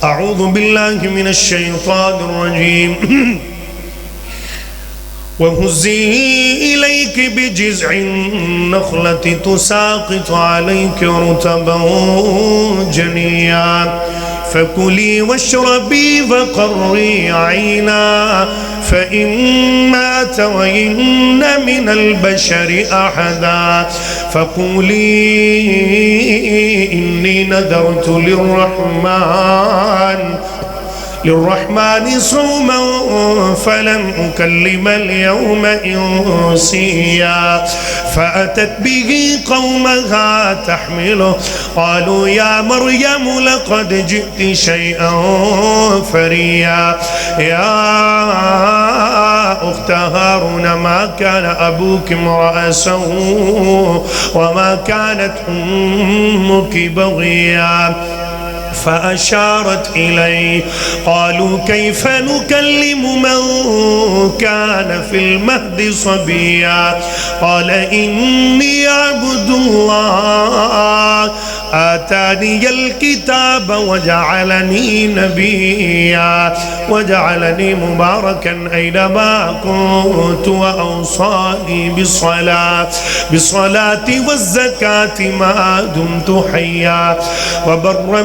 أعوذ بالله من الشيطان الرجيم وهزي إليك بجذع النخلة تساقط عليك رطبا جنيا فكلي واشربي وقري عينا فإما ترين من البشر أحدا فقولي إني نذرت للرحمن صوما فلن أكلم اليوم إنسيا فأتت به قومها تحمله قالوا يا مريم لقد جئت شيئا فريا يا أخت هارون ما كان أبوك امرأ سوء وما كانت أمك بغيا فأشارت إليه قالوا كيف نكلم من كان في المهد صبيا قال إني عبد الله آتاني الكتاب وجعلني نبيا وجعلني مباركا أينما كنت وأوصاني بالصلاة والزكاة ما دمت حيا وبرا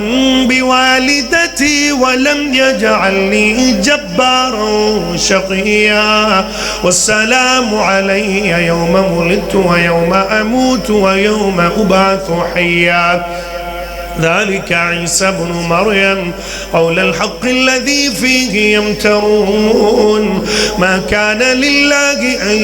بوالدتي ولم يجعلني جبارا شقيا والسلام علي يوم ولدت ويوم أموت ويوم أبعث حيا ذلك عيسى بن مريم قول الحق الذي فيه يمترون ما كان لله أن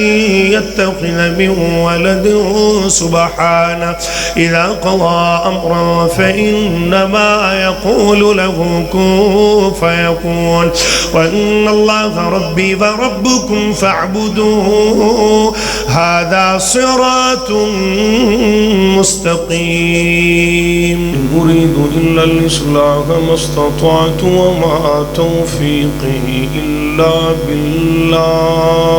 يتخذ من ولد سبحانه إذا قضى أمرا فإنما يقول له كن فيكون وإن الله ربي وربكم فاعبدوه هذا صراط مستقيم أريد إلا الإصلاح ما استطعت وما توفيقي إلا بالله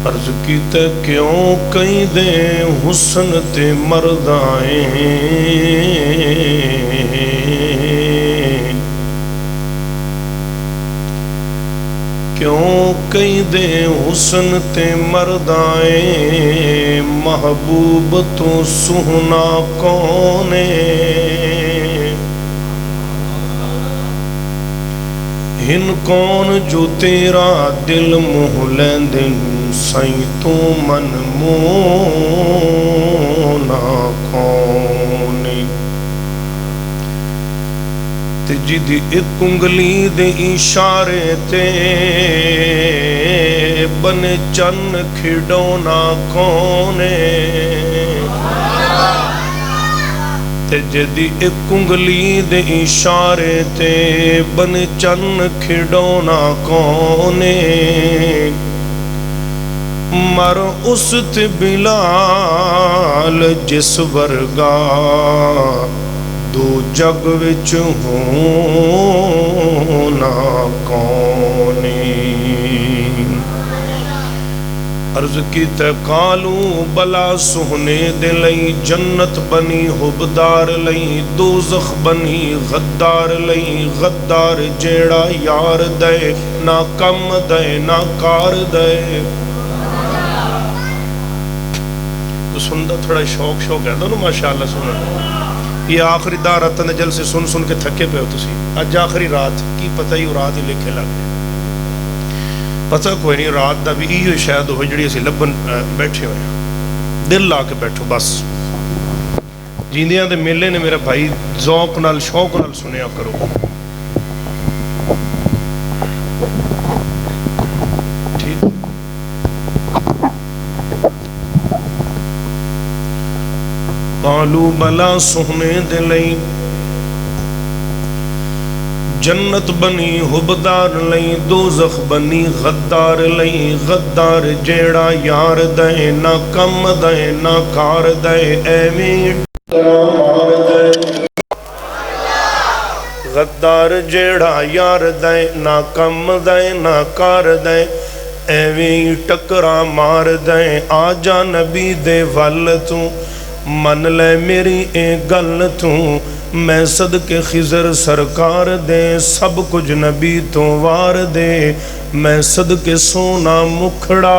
عرض کیتے کیوں قید حسن تے مردائیں کیوں قید حسن تے مردائیں محبوب تو سہنا کونے ہن کون جو تیرا دل موہ لیندن سائیں تو من مونا کونے تجھی دی ایک انگلی دے اشارے تے بن چن کھڑونا کونے تجھی ایک انگلی دے اشارے تے بن چن کھڑونا کونے مر اس تے بلال جس ورگا دو جگ وچ ہونا کونے عرض کی تقالو بلا سہنے دلئی جنت بنی حبدار لئی دوزخ بنی غدار لئی غدار جیڑا یار دے نہ کم دے نہ کار دے تو سندہ تھوڑا شوق ہے دونوں ماشاءاللہ سننا یہ آخری دا رتن جل سے سن کے تھکے پہ ہو تسی آج آخری رات کی پتہ ہی رات ہی لکھے لگے پتہ کوئی نہیں رات دا بھی ایو شاید ہو جڑی اسی لبن بیٹھے ہوئے دل لا کے بیٹھو بس جیندیاں دے میلے نے میرا بھائی ذوق نال شوق نال سنیا کرو ٹھیک قالو بلا سہنے دلئی جنت بنی حبدار لئی دوزخ بنی غدار لئی غدار جیڑا یار دے نہ کم دے نہ کار دے ایویں مار دے غدار جیڑا یار دے نہ کم دے نہ کار دے ایویں ٹکرا مار دیں آ جا نبی دے ول تو من لے میری اے گل تو میں صدقے خضر سرکار دے سب کچھ نبی تو وار دے میں صدقے سونا مکھڑا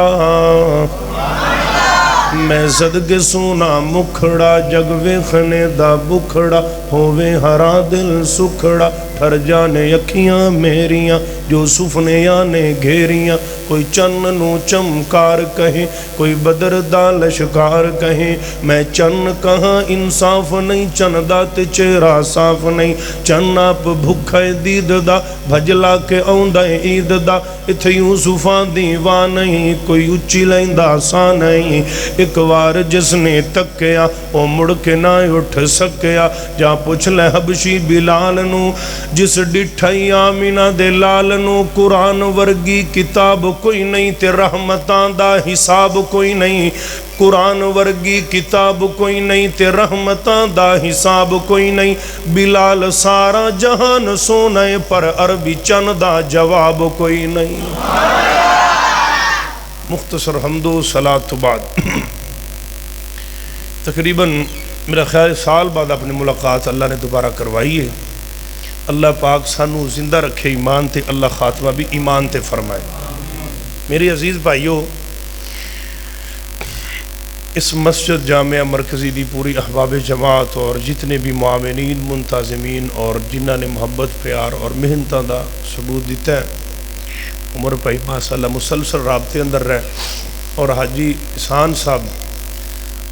میں صدقے سونا مکھڑا جگ ویکھنے دا بکھڑا ہووے ہرا دل سکھڑا ٹھر جانے اکھیاں میریاں جو سفنیاں نے گھیریاں کوئی چن نو چمکار کہے کوئی بدر دا لشکار کہے میں چن کہاں انصاف نہیں چن دا تے چہرہ صاف نہیں چن آپ بھکھے دید دا بھجلا کے آؤندا عید دا اتھے یوسفاں دیوا نہیں کوئی اچھی لیندہ سا نہیں ایک وار جس نے تکیا او مڑ کے نہ اٹھ سکیا جا پوچھ لے حبشی بلال نو جس ڈٹھائی آمینہ دے لال نو قرآن ورگی کتاب کوئی نہیں تے رحمتان دا حساب کوئی نہیں قرآن ورگی کتاب کوئی نہیں تے رحمتان دا حساب کوئی نہیں بلال سارا جہان سونے پر عربی چند دا جواب کوئی نہیں مختصر حمد و صلاة بعد تقریباً میرا خیال سال بعد اپنی ملاقات اللہ نے دوبارہ کروائی ہے اللہ پاک سانو زندہ رکھے ایمان تے اللہ خاتمہ بھی ایمان تے فرمائے میری عزیز بھائیو اس مسجد جامعہ مرکزی دی پوری احباب جماعت اور جتنے بھی معاونین منتظمین اور جنہاں نے محبت پیار اور محنتاں دا ثبوت دیتا ہے عمر بھائی ماشاءاللہ مسلسل رابطے اندر رہے اور حاجی احسان صاحب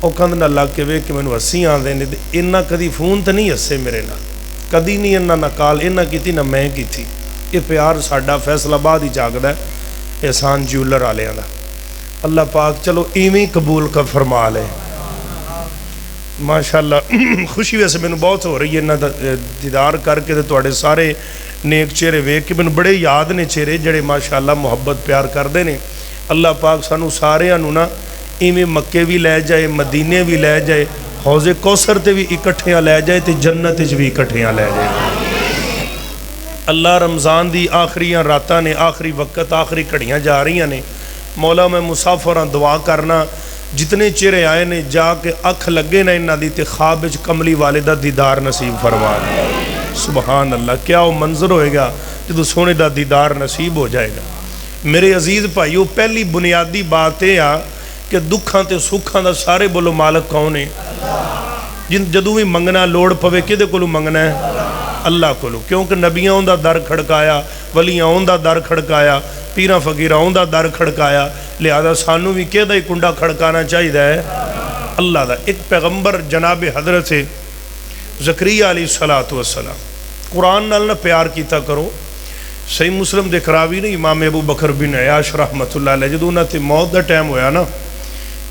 او کند نہ لگ کے وے کہ میں ہسی آندے نے انہاں کدی فون تے نہیں ہسے میرے نال کدی نہیں انہاں نہ کال انہاں کیتی نہ میں کیتی یہ پیار ساڈا فیصل آباد ہی جاگدا ہے احسان جیولر والیاں دا اللہ پاک چلو ایویں قبول کا فرما لے ماشاءاللہ خوشی ویسے میں بہت ہو رہی ہے انہاں دا دیدار کر کے تے تواڈے سارے نیک چہرے ویکھ کے میں بڑے یاد نے چہرے جڑے ماشاءاللہ محبت پیار کردے نے اللہ پاک سانو سارے نو نا ایویں مکے بھی لے جائے مدینے بھی لے جائے حوض کوثر تے بھی اکٹھیاں لے جائے تے جنت وچ بھی اکٹھیاں لے جائے اللہ رمضان دی آخریاں راتاں نے آخری وقت آخری گھڑیاں جا رہی نے مولا میں مسافراں دعا کرنا جتنے چہرے آئے نے جا کے اکھ لگے نا انہاں دی تے خواب وچ کملی والدہ دیدار نصیب فرما سبحان اللہ کیا وہ منظر ہوئے گا جدو سونے دا دیدار نصیب ہو جائے گا میرے عزیز بھائیو پہلی بنیادی بات ہے کہ دکھاں تے سکھاں دا سارے بولو مالک کون ہے جدو بھی منگنا لوڑ پوے کدے کولو منگنا ہے اللہ کولو کیونکہ نبیاں اون دا در کھڑکایا ولیاں اون دا در کھڑکایا پیراں فقیراں اون دا در کھڑکایا لہذا سانو بھی کہدا ہی کنڈا کھڑکانا چاہیے ہے اللہ دا ایک پیغمبر جناب حضرت زکریا علیہ السلام قرآن نال نہ پیار کیتا کرو صحیح مسلم دے کراوی نے امام ابو بکر بن عیاش رحمت اللہ علیہ جدو انہاں تے موت دا ٹائم ہویا نا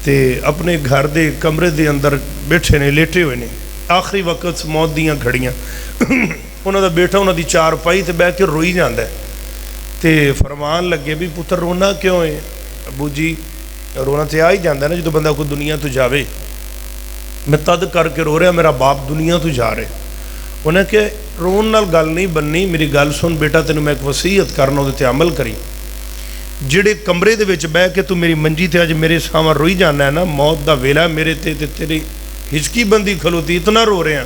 تے اپنے گھر دے کمرے دے اندر بیٹھے نے لیٹے ہوئے نے آخری وقت موت دیاں گھڑیاں انہاں دا بیٹا انہاں دی چار پائی تے بیٹھ کے روئی جاندا ہے تے فرمان لگے بھی پتر رونا کیوں ہے ابو جی رونا تے آ ہی جاندا ہے نا جدو بندہ کوئی دنیا تو جاوے میں تد کر کے رو رہا میرا باپ دنیا تو جا رہے انہیں کہ رون نال گل نہیں بننی میری گل سن بیٹا تینوں میں ایک وصیت کرنا تے عمل کری جڑے کمرے دے وچ بیٹھ کے تو میری منجی تے اج میرے سامنے روئی جانا ہے نا موت دا ویلا میرے تے تیری ہچکی بندی کھلوتی اتنا رو رہے ہیں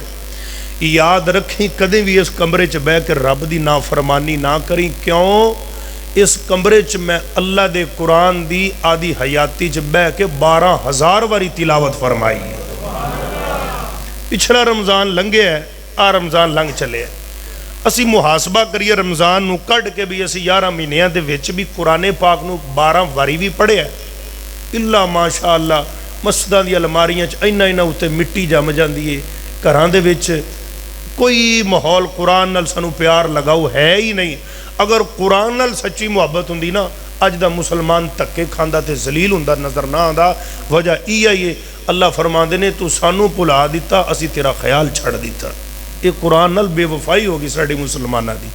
یاد رکھیں کدے بھی اس کمرے چ بیٹھ کے رب دی نافرمانی نہ کریں کیوں اس کمرے چ میں اللہ دے قرآن دی آدھی حیاتی چ بیٹھ کے 12,000 واری تلاوت فرمائی ہے پچھلا رمضان لنگے ہے آ رمضان لنگ چلے ہے اسی محاسبہ کریے رمضان نو کڈ کے بھی اسی 11 مہینیاں دے وچ بھی قرآن پاک نو 12 واری بھی پڑھے ہے اللہ ماشاءاللہ مسجداں دی الماریاں چ اینا اتے مٹی جم جاندی ہے گھراں دے وچ کوئی ماحول قرآن نال سانو پیار لگاؤ ہے ہی نہیں اگر قرآن نال سچی محبت ہوندی نا اج دا مسلمان تکے کھاندا تے ذلیل ہوندا نظر نہ آندا وجہ یہ اللہ فرماندے نے تو سانو بھلا دیتا اسی تیرا خیال چھڑ دیتا یہ قرآن نال بے وفائی ہوگی ساڈے مسلمانہ دی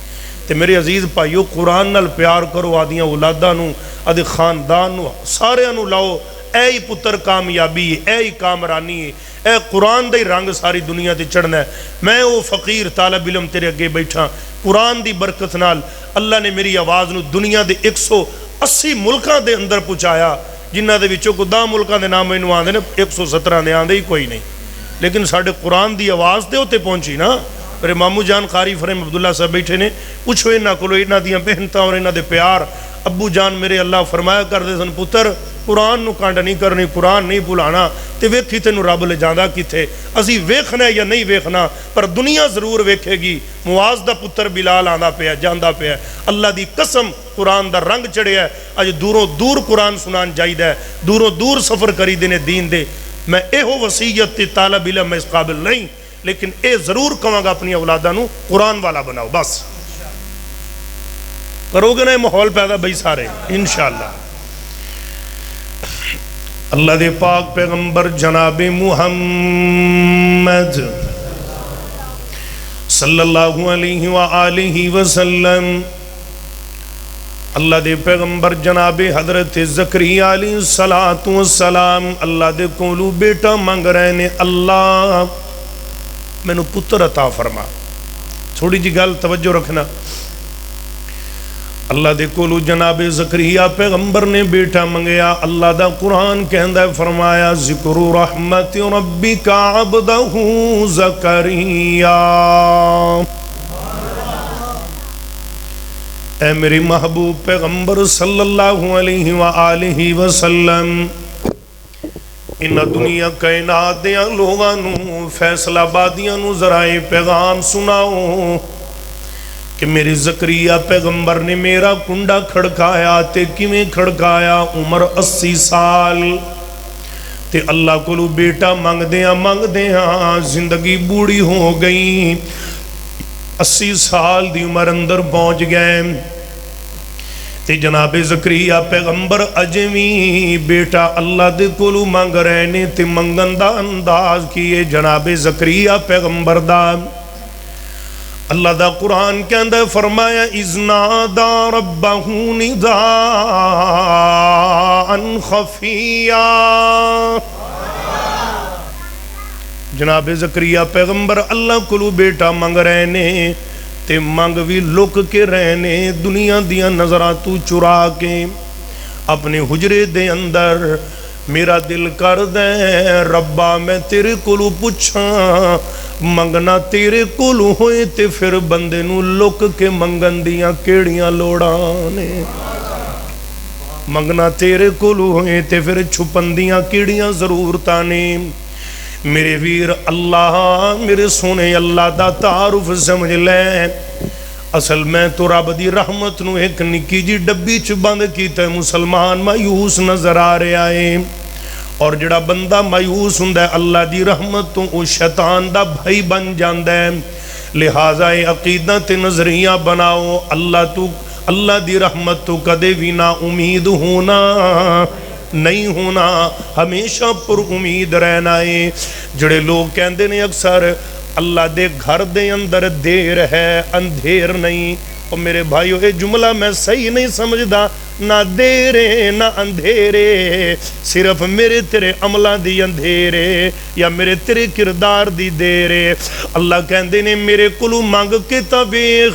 تے میرے عزیز بھائیو قرآن نال پیار کرو آدیاں اولاداں نو آدے خاندان نو سارے نو لاؤ اے ہی پتر کامیابی ہے اے ہی کامرانی ہے اے قرآن دے رنگ ساری دنیا تے چڑھنا ہے میں وہ فقیر طالب علم تیرے اگے بیٹھا قرآن دی برکت نال اللہ نے میری آواز نو دنیا دے 80 ملکاں دے اندر پہنچایا، جنہ دے وچوں کو 10 ملکاں دے نام مینوں آندے نے، 117 دے آندے ہی کوئی نہیں، لیکن ساڈے قرآن دی آواز تے اوتے پہنچی نا۔ میرے مامو جان قاری فریم عبداللہ صاحب بیٹھے نے، پوچھو انہاں کولو انہاں دیاں محنتاں اور انہاں دے پیار۔ ابو جان میرے اللہ فرمایا کردے سن، پتر قرآن نو کانڈ نہیں کرنی، قرآن نہیں بھلانا، تے ویکھی تینوں رب لے جاندا کتے، اسی ویکھنا یا نہیں ویکھنا پر دنیا ضرور ویکھے گی۔ معاذ دا پتر بلال آندا پیا، جاندا پیا، اللہ دی قسم قرآن دا رنگ چڑھیا ہے، اج دوروں دور قرآن سنان جائیدا ہے، دوروں دور سفر کری دینے دین دے۔ میں ایہو وصیت تے طالب علم میں اس قابل نہیں، لیکن اے ضرور کہاں گا اپنی اولاداں نو قرآن والا بناؤ، بس کرو گے نا ماحول پیدا بھئی سارے انشاءاللہ۔ اللہ دے پاک پیغمبر جناب محمد صلی اللہ علیہ وآلہ وسلم، اللہ دے پیغمبر جناب حضرت زکریا علیہ السلام اللہ دے کولو بیٹا مانگ رہے نے، اللہ مینوں پتر عطا فرما۔ تھوڑی جی گل توجہ رکھنا، اللہ دے کولو جناب زکریا پیغمبر نے بیٹا منگیا، اللہ دا قرآن کہندا ہے، فرمایا ذکر رحمت ربک عبدہ زکریا۔ اے میری محبوب پیغمبر صلی اللہ علیہ وآلہ وسلم، ان دنیا کائنات دیاں لوگاں نو، فیصلہ بادیاں نو ذرائع پیغام سناؤ کہ میری زکریا پیغمبر نے میرا کنڈا کھڑکایا تے کیویں کھڑکایا، عمر 80 سال تے اللہ کولو بیٹا مانگ دیاں زندگی بوڑھی ہو گئی، 80 سال دی عمر اندر پہنچ گئے تے جناب زکریا پیغمبر اجویں بیٹا اللہ دے کولو مانگ رہے نے، تے منگن دا انداز کیے جناب زکریا پیغمبر دا۔ اللہ دا قرآن کے اندر فرمایا اذ نادا ربہ نداء خفیا، جناب زکریا پیغمبر اللہ کولو بیٹا مانگ رہے نے، تے مانگ بھی لک کے رہنے، دنیا دیاں نظراتو چرا کے اپنے حجرے دے اندر۔ میرا دل کر دے ربا میں تیرے کولو پوچھاں، منگنا تیرے کولو ہوئے تے پھر بندے نو لک کے منگن دیاں کیڑیاں لوڑانے، منگنا تیرے کولو ہوئے تے پھر چھپن دیاں کیڑیاں ضرورتانے۔ میرے ویر اللہ، میرے سونے اللہ دا تعارف سمجھ لے، اصل میں تو رب دی رحمت نو ایک نکی جی ڈبی چ بند کیتا ہے، مسلمان مایوس نظر آ رہا ہے، اور جڑا بندہ مایوس ہوندا ہے اللہ دی رحمت تو او شیطان دا بھائی بن جاندا ہے۔ لہذا عقیدہ تے نظریہ بناؤ، اللہ دی رحمت تو کدے بھی نا امید ہونا نہیں ہونا، ہمیشہ پر امید رہنا ہے۔ جڑے لوگ کہندے نے اکثر اللہ دے گھر دے اندر دیر ہے اندھیر نہیں، اور میرے بھائیو یہ جملہ میں صحیح نہیں سمجھدا، نہ دیرے نہ اندھیرے، صرف میرے تیرے عملہ دی اندھیرے یا میرے تیرے کردار دی دیرے۔ اللہ کہندے نے میرے کلو مانگ کے تبیغ،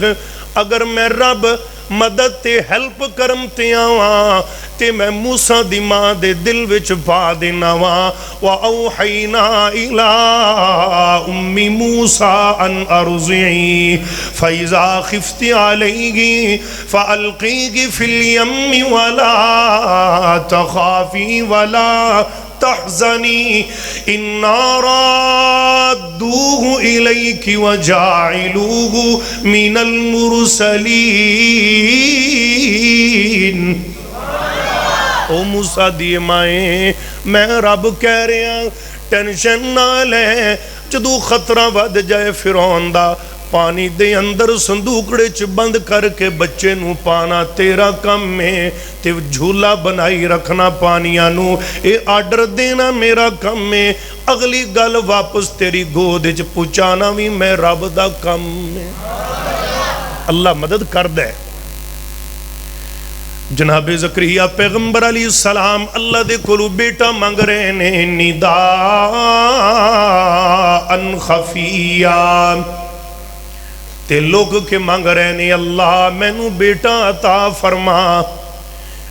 اگر میں رب مدد تے ہیلپ کرم تے آواں تے میں موسیٰ دی ماں دے دل وچ پا دینا واں۔ وَأَوْحَيْنَا إِلَىٰ أُمِّ مُوسَىٰ أَنْ أَرْضِعِي فَإِذَا خِفْتِ عَلَيْهِ فَأَلْقِيهِ فِي الْيَمِّ وَلَا تَخَافِي وَلَا تحزنی اِنَّا رَادُّوهُ إِلَيْكِ وَجَاعِلُوهُ مِنَ الْمُرْسَلِينَ۔ او موسیٰ دیے مائیں، میں رب کہہ رہا ٹینشن نہ لے، جدو خطرہ ود جائے فرعون دا، پانی دے اندر صندوقڑے چ بند کر کے بچے نو پانا تیرا کم میں، تے جھولا بنائی رکھنا پانیاں نو اے آرڈر دینا میرا کم میں، اگلی گل واپس تیری گود چ پہنچانا بھی میں رب دا کم میں۔ اللہ مدد کر دے۔ جناب زکریا پیغمبر علیہ السلام اللہ دے کولو بیٹا مانگ رہے نے، نداء خفیہ، تے لوگ کے مانگ رہے نے اللہ میں نو بیٹا عطا فرما۔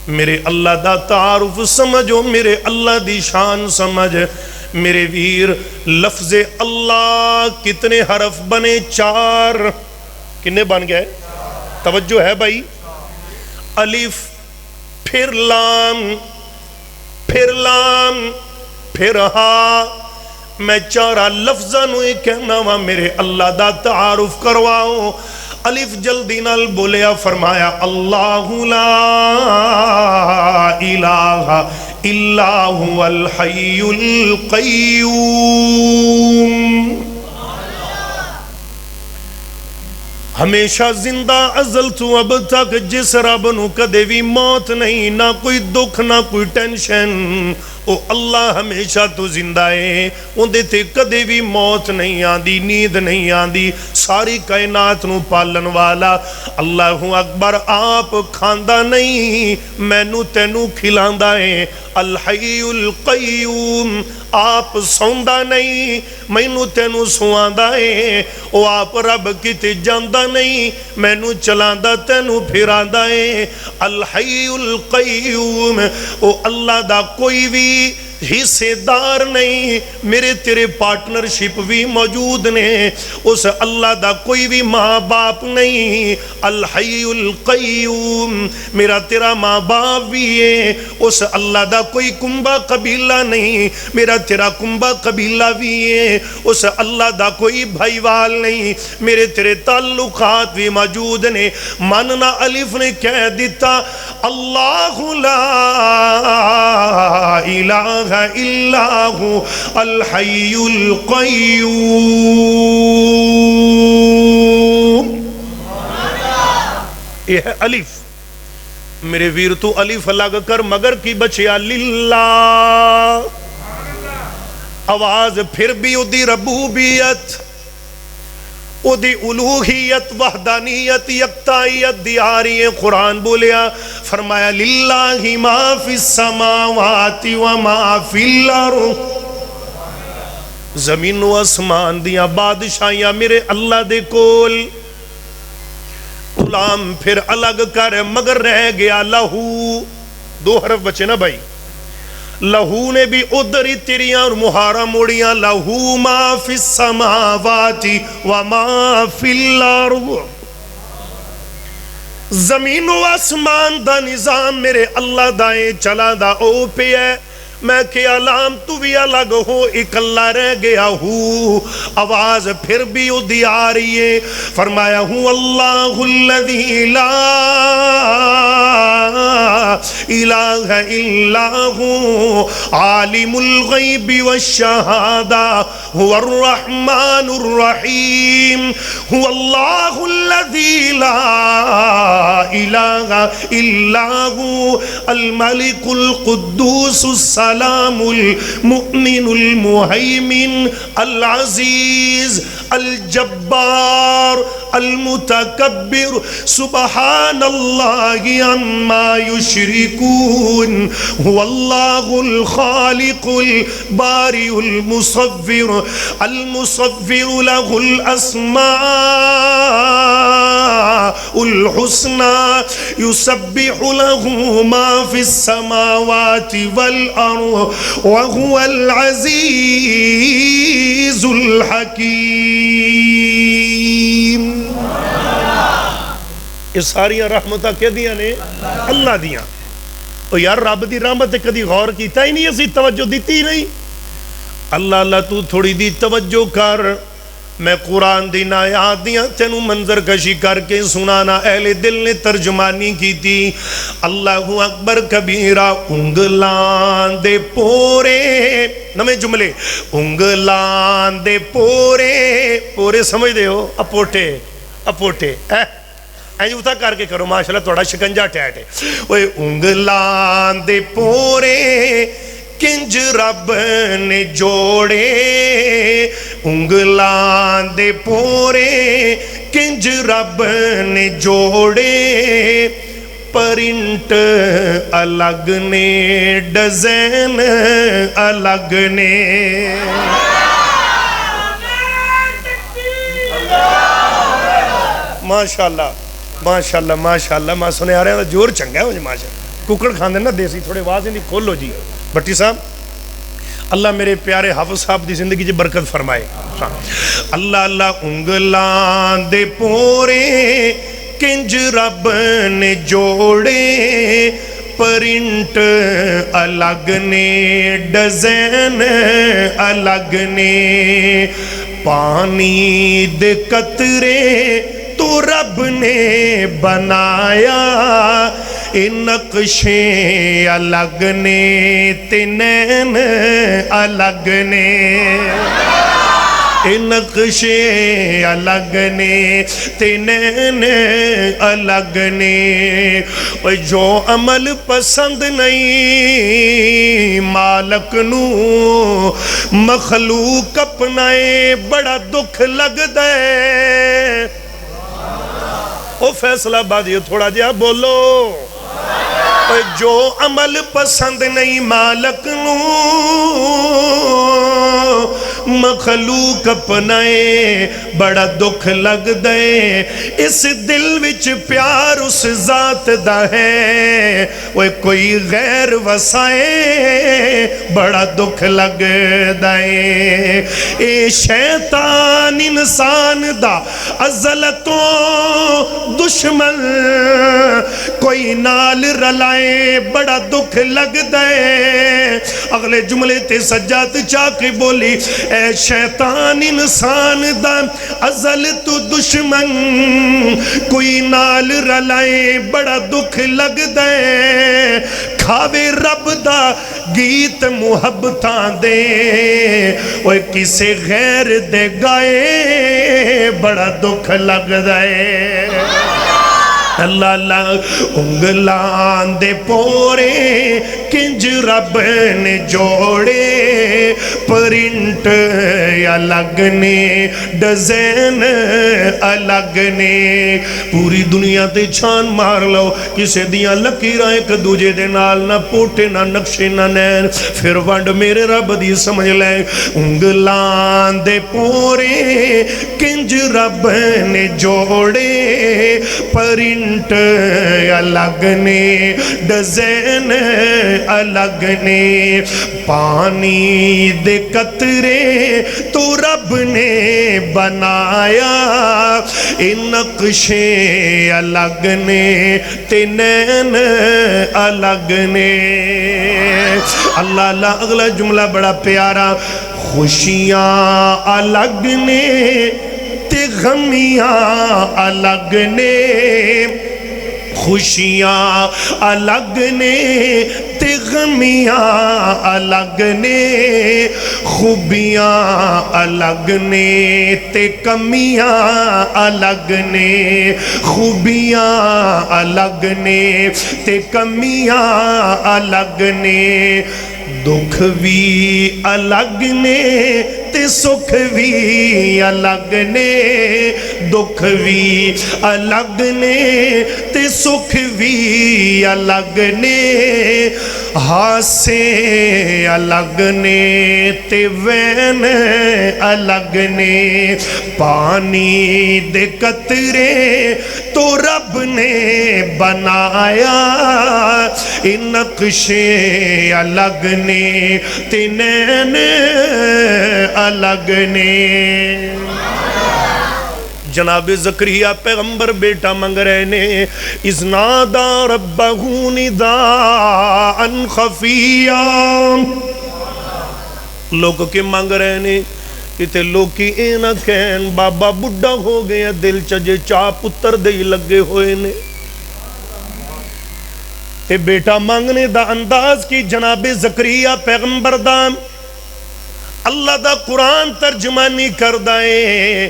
میرے اللہ دا تعارف سمجھو، میرے اللہ دی شان سمجھ میرے ویر۔ لفظ اللہ کتنے حرف بنے؟ 4۔ کتنے بن گئے؟ توجہ ہے بھائی؟ الف، پھر لام، پھر لام، پھر ہا۔ میں 4 لفظاں نو کہنا وا میرے اللہ دا تعارف کرواؤ۔ الف جلدی نال بولیا، فرمایا اللہ لا الہ الا هو الحی القیوم۔ ہمیشہ زندہ ازل تو اب تک، جس رب نو کدے بھی موت نہیں، نہ کوئی دکھ نہ کوئی ٹینشن، او اللہ ہمیشہ تو زندہ ہے، اندے تے کدے بھی موت نہیں آندی، نیند نہیں آندی، ساری کائنات نو پالن والا۔ اللہ اکبر، آپ کھاندا نہیں، مینو تینو کھلاندا ہے۔ الحی القیوم، آپ سوندا نہیں، مینو تینو سواندا ہے۔ او آپ رب کتے جاندا نہیں، مینو چلاندا تینو پھراندا ہے۔ الحی القیوم، او اللہ دا کوئی بھی حصے دار نہیں، میرے تیرے پارٹنرشپ بھی موجود نے، اس اللہ دا کوئی بھی ماں باپ نہیں۔ الحی القیوم، میرا تیرا ماں باپ بھی ہے، اس اللہ دا کوئی کنبہ قبیلہ نہیں، میرا تیرا کنبہ قبیلہ بھی ہے، اس اللہ دا کوئی بھائی وال نہیں، میرے تیرے تعلقات بھی موجود نے۔ ماننا الف نے کہہ دیتا، اللہ لا الہ الا هو الحی القیوم۔ یہ ہے الف۔ میرے ویر تو الف لگ کر مگر کی بچیا للہ، آواز پھر بھی او دی ربوبیت، او دی الوہیت، وحدانیت، یکتائیت دی آ رہی ہے۔ قرآن بولیا، فرمایا للہ ما فی السماوات وما فی الارض، زمین و اسمان دیا بادشاہیاں میرے اللہ دے کول۔ غلام پھر الگ کر، مگر رہ گیا لہو، 2 حرف بچے نا بھائی۔ لہو نے بھی ادھر ہی تیریاں اور مہارا موڑیاں، لہو ما فی السماوات وما فی الارض، زمین و آسمان دا نظام میرے اللہ دائیں چلا دا او پہ ہے۔ میں کہ علام تو بھی الگ ہو، ایک اللہ رہ گیا ہوں۔ آواز پھر بھی ادھی آ رہی ہے، فرمایا ہوں اللہ الذی لا الہ الا ہوں عالم الغیب والشہادہ هو الرحمن الرحیم، هو اللہ الذی لا الہ الا ہوں الملک القدوس السلام المؤمن المہیمن العزیز الجبار المتکبر سبحان اللہ عما یشرکون، هو اللہ الخالق البارئ المصور المصور له الاسماء الحسنى يسبح له ما في السماوات والأرض وهو العزيز الحكيم۔ یہ ساری رحمتہ کیا دیا نے؟ اللہ دیا۔ اور یار رب دی رحمت کدی غور کیتا ہی نہیں، اسی توجہ دیتی نہیں۔ اللہ اللہ تو تھوڑی دی توجہ کر، میں قرآن دی آیات دیاں تینوں منظر کشی کر کے سنانا۔ اہل دل نے ترجمانی کی تھی، اللہ اکبر کبیرہ، انگلان دے پورے، نمیں جملے، انگلان دے پورے، پورے سمجھ دے ہو، اپوٹے اپوٹے اینجو تھا کر کے کرو، ماشاءاللہ توڑا شکنجا ٹیٹ ہے۔ وہ انگلان دے پورے کنج رب نے جوڑے، انگلان دے پورے کنج رب نے جوڑے، پرنٹ الگ نے ڈیزائن الگ نے۔ ماشاءاللہ ماشاءاللہ ماشاءاللہ، ماں سنے آ رہے ہیں جور چنگا ہے مجھے ماشاءاللہ۔ ککڑ کھاندے نا دیسی تھوڑے واضح نہیں کھولو جی بٹی صاحب اللہ میرے پیارے حافظ صاحب دی زندگی جی برکت فرمائے اللہ اللہ انگلان دے پورے کنج رب نے جوڑے پرنٹ الگ نے ڈیزائن الگ نے پانی دے قطرے تو رب نے بنایا نقشے الگ نے تنین الگ نے نقشے الگ نے تنین الگ نے جو عمل پسند نہیں مالک نو مخلوق اپنائے بڑا دکھ لگ دے او فیصلہ بعد یہ تھوڑا جہا بولو جو عمل پسند نہیں مالک نو مخلوق اپنائے بڑا دکھ لگ دے اس دل وچ پیار اس ذات دا ہے وہ کوئی غیر وسائے بڑا دکھ لگ دے اے شیطان انسان دا ازل تو دشمن کوئی نال رلائے بڑا دکھ لگ دے اگلے جملے تے سجاد چاہ کے بولی اے شیطان انسان دا ازل تو دشمن کوئی نال رلائے بڑا دکھ لگ دے کھاوے رب دا گیت محبتاں دے اوہ کسے غیر دے گائے بڑا دکھ لگ دے اللہ اللہ انگلان دے پورے کنج رب نے جوڑے پرنٹ الگ نے ڈیزائن الگ نے پوری دنیا تے چھان مار لو کسے دیاں لکیراں ایک دوجے دے نال نہ پوٹے نہ نقشے نہ نین پھر ونڈ میرے رب دی سمجھ لے انگلان دے پورے کنج رب نے جوڑے پرنٹ الگ نے ڈیزائن الگ نے پانی دے قطرے تو رب نے بنایا نقشے الگ نے تنین الگ نے اللہ اللہ اگلا جملہ بڑا پیارا خوشیاں الگ نے تے غمیاں الگ نے خوشیاں الگ نے تے غمیاں الگ نے خوبیاں الگ نے تے کمیاں الگ نے خوبیاں الگ نے تے کمیاں الگ نے دکھ بھی الگ نے تے سکھ بھی الگ نے دکھ بھی الگ نے تے سکھ بھی الگ نے ہاسے الگ نے تے وین الگ نے پانی دے قطرے تو رب نے بنایا نقشے الگ نے تنین الگ نے جناب زکریا پیغمبر بیٹا منگ رہے نے اذنادا ربہو نداءً خفیہ لوگ کے منگ رہے نے کتے لوگ کی اینا کہن بابا بڑھا ہو گیا دل چجے چاہ پتر دے لگے ہوئے نے تے بیٹا مانگنے دا انداز کی جناب زکریا پیغمبر دا اللہ دا قرآن ترجمانی کر دائے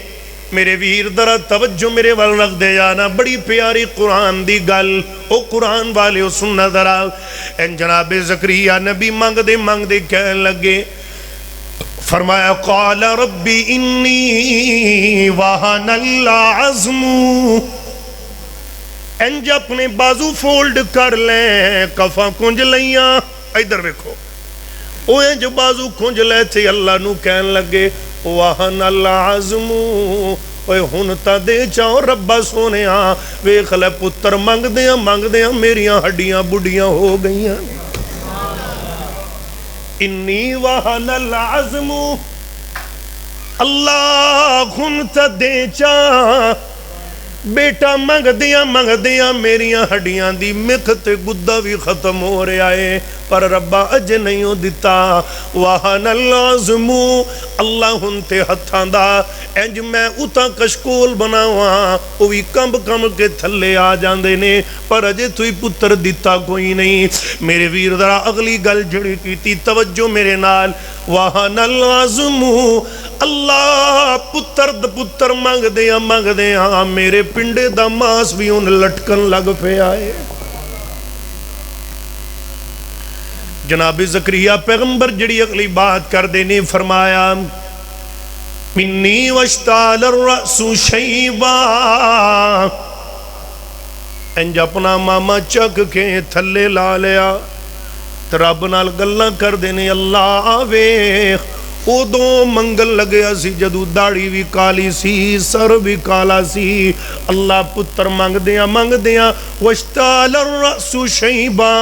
میرے ویر درہ توجہ میرے والرق دے جانا بڑی پیاری قرآن دی گل او قرآن والے او سننا درہ این جناب زکریا نبی مانگ دے کہنے لگے فرمایا قال ربی انی وہن العظم انج اپنے بازو فولڈ کر لیں کفا کنج لیاں ادھر ویکھو او انج بازو کنج لے تھے اللہ نو کہن لگے وہن العزم اوے ہن تا دے چاؤ ربا سونیا ویکھ لے پتر منگدیاں میریاں ہڈیاں بڈیاں ہو گئیاں انی وہن العزم اللہ ہن تا دے چاؤ بیٹا منگدیاں میریاں ہڈیاں دی مکھ تے گدہ بھی ختم ہو رہا ہے پر ربا اج نہیں ہو دیتا وہن العزم اللہ ہن تے ہتھاں دا انج میں اتا کشکول بناواں او وی کمب کے تھلے آ جاندے نے پر اجے توئی پتر دیتا کوئی نہیں میرے ویر ذرا اگلی گل جڑی کیتی توجہ میرے نال وہن العزم اللہ پتر منگدیاں میرے پنڈے دا ماس بھی ان لٹکن لگ پہ آئے جناب زکریا پیغمبر جڑی اگلی بات کر دینے فرمایا منی واشتعل الرأس شیبا انج اپنا ماما چک کے تھلے لا لیا رب نال گلاں کر دینے اللہ ویکھ او دو منگل لگیا سی جدو داڑی بھی کالی سی سر بھی کالا سی اللہ پتر منگدیاں واشتعل الرأس شیبا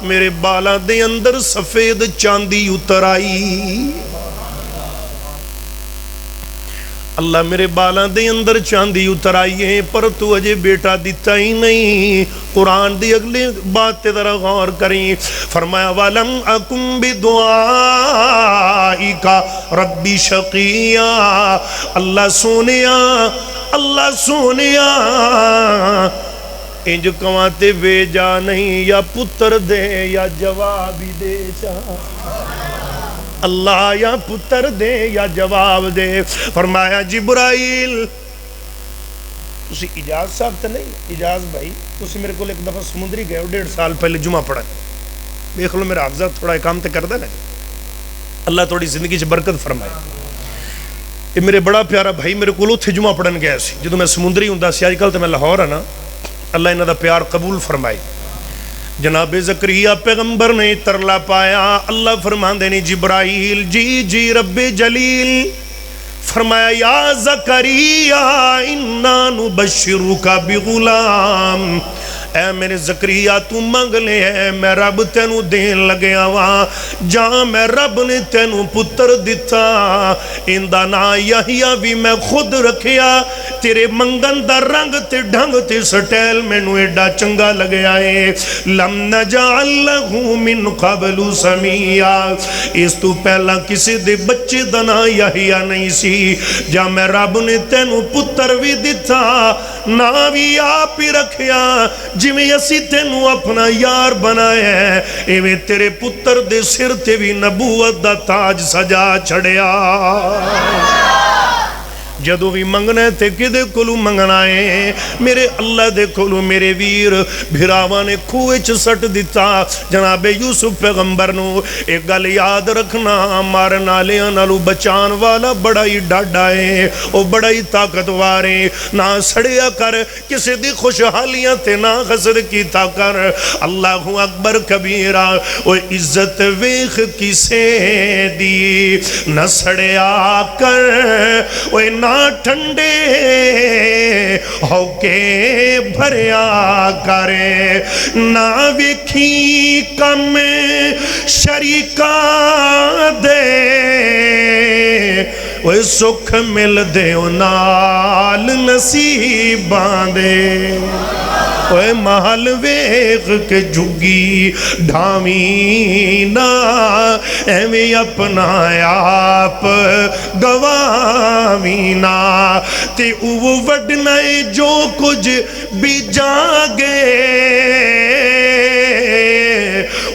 میرے بالا دے اندر سفید چاندی اتر آئی اللہ میرے بالاں دے اندر چاندی اتر آئیے پر تو اجے بیٹا دیتا ہی نہیں قرآن دی اگلی بات تے ذرا غور کریں فرمایا وَلَمْ أَكُمْ بِدُعَائِكَ رَبِّ شَقِيًّا اللہ سونیا انج کواتے بے جا نہیں یا پتر دے یا جوابی دے چاہ اللہ یا پتر دے یا جواب دے فرمایا جبرائیل تسی اجاز صاحب تا نہیں اجاز بھائی تسی میرے کو ایک دفعہ سمندری گئے 1.5 سال پہلے جمعہ پڑھا دیکھ لو میرا حافظہ تھوڑا کام تے کردہ نا اللہ تھوڑی زندگی سے برکت فرمائے یہ میرے بڑا پیارا بھائی میرے کو تھے جمعہ پڑھن گیا سی جدو میں سمندری ہوں دا سی آج کل تے میں لاہور ہے نا اللہ انہاں دا پیار قبول فرمائے جناب زکریا پیغمبر نے ترلا پایا اللہ فرمان دینی جبرائیل جی رب جلیل فرمایا یا زکریا انا نبشرک بغلام اے میرے زکریا تو منگ لے ہے میں رب تینو دین لگیا وہاں جہاں میں رب نے تینو پتر دیتا اندہ نا یحییٰ بھی میں خود رکھیا تیرے منگن دا رنگ تے ڈھنگ تے سٹیل میں نو ایڈا چنگا لگیا ہے لم نجعل لہو من قبل سمیہ اس تو پہلا کسی دے بچے دنا یحییٰ نہیں سی جہاں میں رب نے تینو پتر بھی دیتا نا بھی آپ ہی رکھیا جویں اسی تینو اپنا یار بنایا ہے ایویں تیرے پتر دے سر تے بھی نبوت دا تاج سجا چھڑیا جدو بھی منگنے تھے کدے کلو منگنائے میرے اللہ دے کلو میرے ویر بھراوہ نے کوئچ سٹ دیتا جناب یوسف پیغمبر نو ایک گل یاد رکھنا مارنا لیا نالو بچان والا بڑا ہی ڈاڈا ہے او بڑا ہی طاقتوار ہے نہ سڑیا کر کسی دی خوشحالیاں تے نہ غزر کیتا کر اللہ اکبر کبیرہ او عزت ویخ کسے دی نہ سڑیا کر او نہ ٹھنڈے ہو کے بھریا کرے نہ ویکھی کم شریکہ دے وہ سکھ مل دے نال نصیباں دے اوے محل ویخ کے جھگی ڈھامینا ایویں اپنا آپ گوامینا تے او وڈنائے جو کچھ بھی جاگے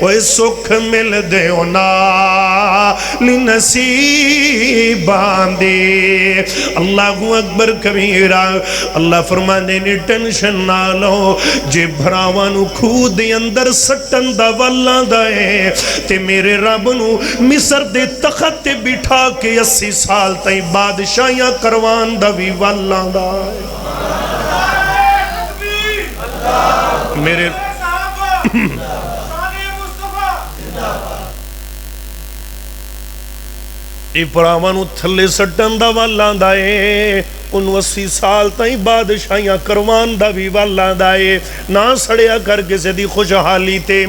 اوے سکھ مل دے نال نصیباں دے اللہ اکبر کبیرہ اللہ فرمانے نے ٹینشن نہ لو جے بھراوانو کھو دے اندر سٹن دا والا دائے تے میرے رب نو مصر دے تخت تے بٹھا کے 80 سال تائیں بادشاہیاں کروان دا بھی والا دائے میرے یہ پراواں نوں تھلے سٹن دا ول آندا اے، انہوں 80 سال تائیں بادشاہیاں کروان دا بھی ول آندا اے، نہ سڑیا کر کسے دی خوشحالی تے۔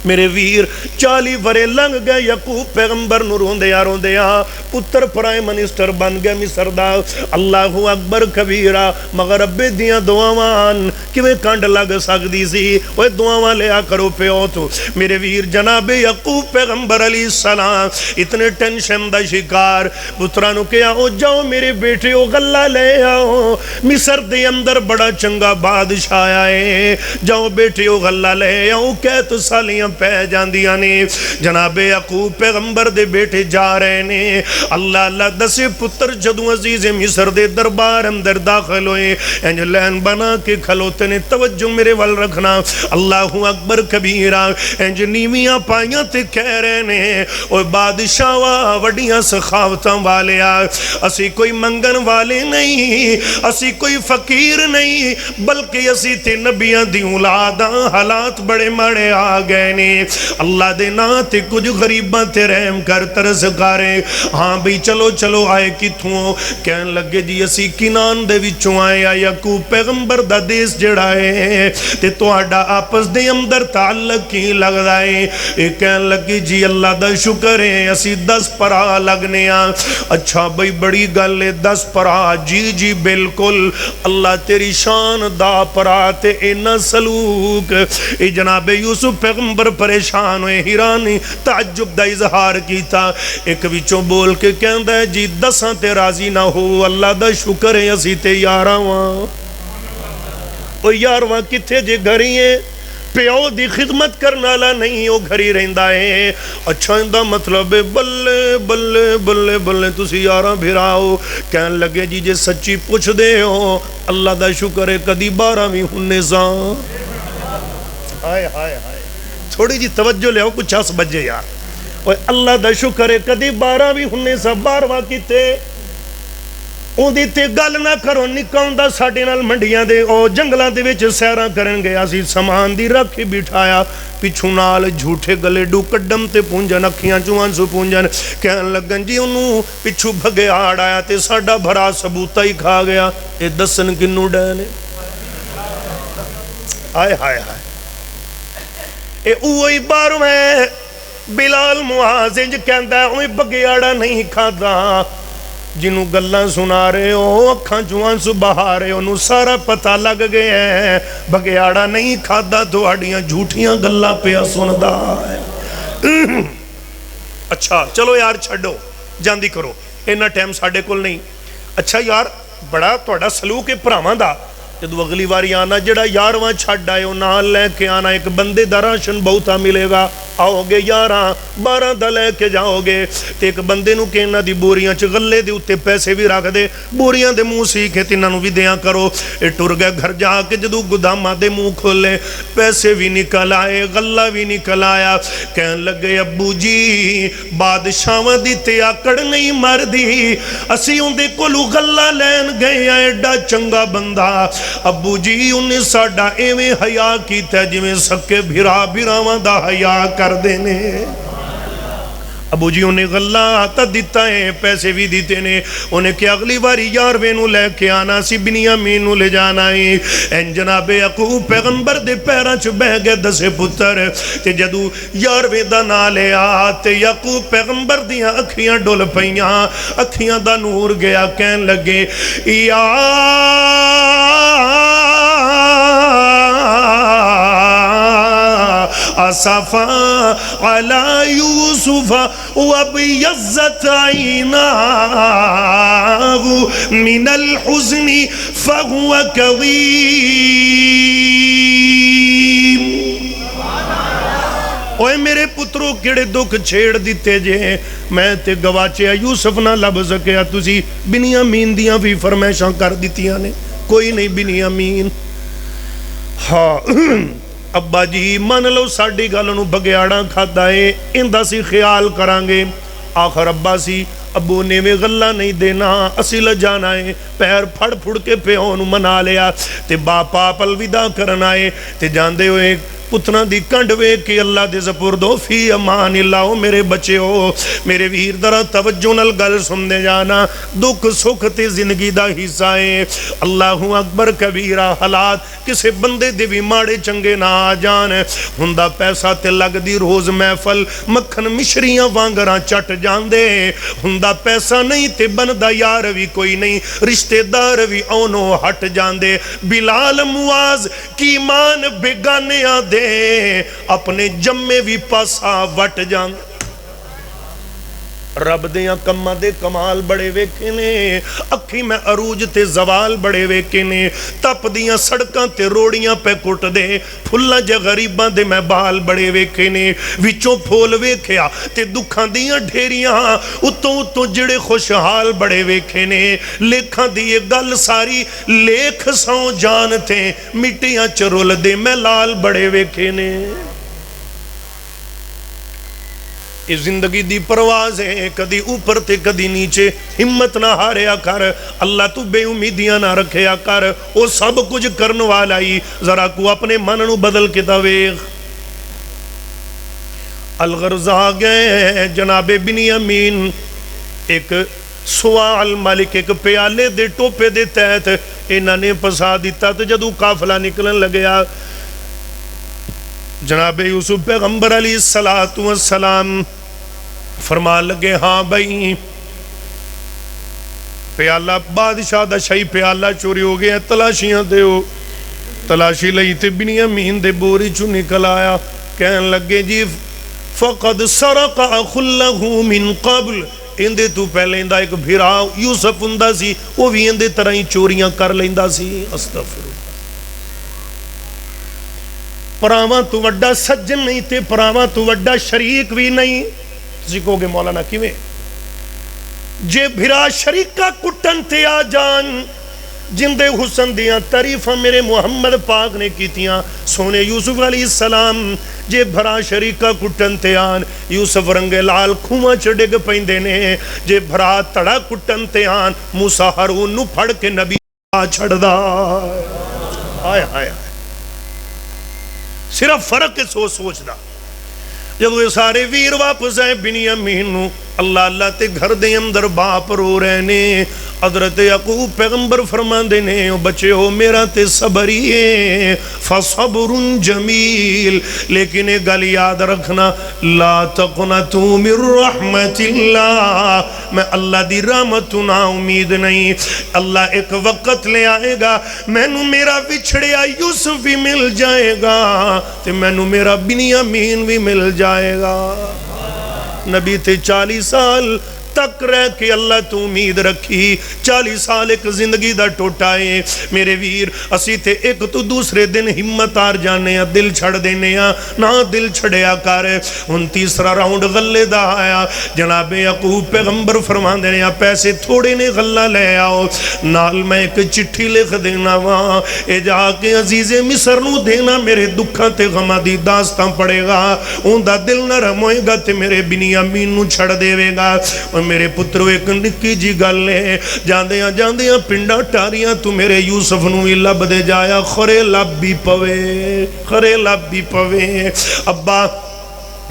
میرے ویر 40 ورے لنگ گئے، یعقوب پیغمبر نو روندیا پتر پرائم منسٹر بن گیا مصر دا۔ اللہ اکبر کبیرہ، مغرب دیاں دعاوان کیویں کنڈ لگ سکدی سی، اوے دعاواں لیا کرو پیو تو۔ میرے ویر جناب یعقوب پیغمبر علیہ السلام اتنے ٹینشن دا شکار، پتراں نو کہیا او جاؤ میرے بیٹے او غلہ لے آؤ، مصر دے اندر بڑا چنگا بادشاہ آئے، جاؤ بیٹے او غلہ لے آؤ، کہہ تو سالیاں پہ جاندیاں نے۔ جناب یعقوب پیغمبر دے بیٹے جا رہے نے، اللہ اللہ دسے پتر جدوں عزیز مصر دے دربار اندر داخل ہوئے، انج لین بنا کے کھلوتے نے، توجہ میرے وال رکھنا، اللہ اکبر کبیرہ، انج نیویاں پائیاں تے کہہ رہے نے، اوہ بادشاہ وڈیاں سخاوتاں والے آ، اسی کوئی منگن والے نہیں، اسی کوئی فقیر نہیں، بلکہ اسی تے نبیاں دی اولاداں، حالات بڑے مڑے آ گئے نے، اللہ دے نا تے کچھ غریباں تے رحم کر ترس کارے۔ ہاں بھی چلو چلو آئے کتھوں، کہن لگے جی اسی کنان دے وچوں آئے، یعقوب پیغمبر دا دیس جڑا ہے تے تہاڈا آپس دے اندر تعلق کی لگ رہا ہے، اے کہن لگے جی اللہ دا شکر ہے اسی 10 پرا لگنے آ۔ اچھا بھئی بڑی گل ہے 10 پرا، جی جی بالکل، اللہ تیری شان دا پرا تے اینا سلوک۔ اے جناب یوسف پیغمبر پریشان ہوئے، حیرانی تعجب دا اظہار کیتا، ایک وچوں بول کے کہندا ہے جی 10 تے راضی نہ ہو، اللہ دا شکر ہے اسی تے 11واں۔ او 11واں کتھے جے گھری ہے، پیو دی خدمت کرنا لا نہیں، وہ گھری رہندا ہے۔ اچھا اندہ مطلب بلے بلے بلے بلے تسی 11 بھراؤ، کہن لگے جی جے سچی پوچھ دے ہو، اللہ دا شکر ہے کدی 12 بھی ہونے ساں۔ ہائے ہائے ہائے، تھوڑی جی توجہ لے آؤ، کچھ 10 بجے یار، اللہ دا شکر ہے کدی 12 بھی ہونے سا، 12واں کیتے اون دی تے گل نہ کرو، نکاؤں دا ساڑھے نال منڈیاں دے او جنگلان دے ویچ سیران کرن گیا سی، سامان دی رکھی بٹھایا، پچھو نال جھوٹے گلے ڈو کڈم تے پونجن، اکھیاں چوان سو پونجن، کہن لگن جی انہوں پچھو بھگے آڑ آیا تے ساڑھا بھرا ثبوتہ ہی کھا گیا، اے دسن کنو ڈینے، آئے ہائے ہائے، اے اوہی بارو میں بلال معاذ کہندا ہے اوہی بگیاڑا نہیں کھادا، جنہوں گلہ سنا رہے ہو اکھاں چوان سو بہا رہے ہو، انہوں سارا پتہ لگ گئے ہیں، بگیاڑا نہیں کھادا تو آڑیاں جھوٹیاں گلہ پہ سندا ہے۔ اچھا چلو یار چھڑو، جاندی کرو، اینا ٹائم ساڑھے کل نہیں۔ اچھا یار بڑا توڑا سلوک پراواں دا، جدو اگلی واری آنا جڑا 11واں چھڑ آئے ہو نال لے کے آنا، ایک بندے دا راشن بہتا ملے گا، آؤ گے 11 12 دا لے کے جاؤ گے، تے ایک بندے نو کہنا دی بوریاں چ غلے دے اتے پیسے بھی رکھ دے، بوریاں دے منہ سیکھے تیناں نو بھی دیاں کرو۔ اے ٹر گئے گھر جا کے جدو گدامہ دے منہ کھولے، پیسے بھی نکل آئے، غلہ بھی نکل آیا، کہن لگے ابو جی بادشاہ دی تے آکڑ نہیں مر دی، اسی ان دے کلو غلہ لین گئے ایڈا چنگا بندہ، ابو جی انہیں ساڑھا ایویں حیاء کیتا ہے جویں سکے بھرا بھراواں دا حیاء کر دینے۔ ابو جی انہیں غلہ آتا دیتا ہے، پیسے بھی دیتے نے، انہیں کہ اگلی باری 11ویں نو لے کے آنا سی، بنیامین نو لے جانا ہے۔ این جناب یعقوب پیغمبر دے پیرا چھ بہ گئے 10 پتر، تے جدو 11ویں دا نا لے آتے یعقوب پیغمبر دیاں اکھیاں ڈول پئیاں، اکھیاں دا نور گیا، کہن لگے یا آصفا علی یوسف وابیضت عیناہ من الحزن فہو کظیم۔ اوے میرے پتروں کیڑے دکھ چھیڑ دیتے جے، میں تے گواچے یوسف نہ لب سکیا، تسی بنیامین دیاں بھی فرمائشاں کر دیتیاں نے، کوئی نہیں بنیامین۔ ہاں ابا جی من لو ساڑی گالنو بگیاڑا کھاتا ہے، اندہ سی خیال کرانگے، آخر ابا سی ابو نے میں غلہ نہیں دینا، اسی لجانا ہے، پیر پھڑ کے پیونو منا لیا، تے باپا الوداع کرنا ہے، تے جاندے ہوئے پتراں دی کنڈ ویکھ کے اللہ دے سپردو فی امان اللہ میرے بچے ہو میرے ویر ذرا توجہ نال گل سن دے جانا دکھ سکھ تے زندگی دا حصہ ہے اللہ اکبر کبیرہ حالات کسے بندے دے بھی ماڑے چنگے نہ آ جان ہوندا پیسہ تے لگ دی روز محفل مکھن مشریاں وانگراں چٹ جاندے ہوندا پیسہ نہیں تے بندا یار بھی کوئی نہیں رشتہ دار بھی اونوں ہٹ جاندے بلال معاذ کی مان بیگانے آ دے اپنے جمے بھی پاسا وٹ جاندے رب دیاں کماں دے کمال بڑے ویکھے نے اکھی میں عروج تے زوال بڑے ویکھے نے تپ دیاں سڑکاں تے روڑیاں پہ کٹ دے پھلا جے غریباں دے میں بال بڑے ویکھے نے وچوں پھول ویکھیا تے دکھاں دیاں ڈھیریاں اتوں جڑے خوشحال بڑے ویکھے نے لیکھاں دی گل ساری لیکھ سو جان تے مٹیاں چرول دے میں لال بڑے ویکھے نے اس زندگی دی پرواز ہے کدی اوپر تے کدی نیچے ہمت نہ ہاریا کر اللہ تو بے امیدیاں نہ رکھیا کر وہ سب کچھ کرن والا ہی ذرا کو اپنے من نو بدل کے دویخ الغرض آگئے جناب بنیامین ایک سوال مالک ایک پیالے دے ٹوپے دے تحت انہاں نے پسا دیتا تو جدو قافلہ نکلن لگیا جناب یوسف پیغمبر علیہ السلام فرما لگے ہاں بھائی پیالہ بادشاہ دا شاہی پیالہ چوری ہو گیا تلاشیاں دے ہو تلاشی لئی تے بنیامین دے بوری چو نکل آیا کہن لگے جی فقد سرق اخلہ من قبل اندے تو پہلے اندہ ایک بھیرا یوسف اندہ سی وہ بھی اندے طرح ہی چوریاں کر لیندہ سی استغفر پراواں تو وڈا سجن نہیں تے پراواں تو وڈا شریک بھی نہیں تسی کہو گے مولانا کیویں جے بھرا شریکہ کٹن تے آ جان جن دے حسن دیاں تعریفاں میرے محمد پاک نے کیتیاں سونے یوسف علیہ السلام جے بھرا شریکہ کٹن تے آن یوسف رنگ لال کھوماں چڑے گے پہندے نے جے بھرا تڑا کٹن تے آن موسیٰ ہارون نو پھڑ کے نبی چھڑ دا آئے آئے صرف فرق سوچ دا جب وہ سارے ویر واپس آئے بنیامین نو اللہ اللہ تے گھر دے اندر باپ رو رہنے حضرت یعقوب پیغمبر فرمان دینے بچے ہو میرا تے صبری ہے فصبر جمیل لیکن ایک گل یاد رکھنا لا تقنطوا من رحمت اللہ میں اللہ دی رحمت نا امید نہیں اللہ ایک وقت لے آئے گا میں نو میرا بچھڑیا یوسف بھی مل جائے گا تے میں نو میرا بنیامین بھی مل جائے گا نبی تے 40 سال تک رہ کے اللہ تو امید رکھی 40 سال ایک زندگی دا ٹوٹائے میرے ویر اسی تے ایک تو دوسرے دن ہمت آر جانے ہیں دل چھڑ دینے ہیں نہ دل چھڑیا کر ان تیسرا راؤنڈ غلے دا آیا جناب یعقوب پیغمبر فرمان دینے ہیں پیسے تھوڑے نے غلہ لے آؤ نال میں ایک چٹھی لکھ دینا وہاں اے جا کے عزیز مصر نو دینا میرے دکھاں تے غمہ دی داستان پڑے گا ان دا دل نہ رموئے گا تے میرے بنیامین نو چھڑ دے گا میرے پترو ایک نکی جی گل لے جاندیاں پنڈا ٹاریاں تو میرے یوسف نوی لب دے جایا خرے لب بھی پوے ابا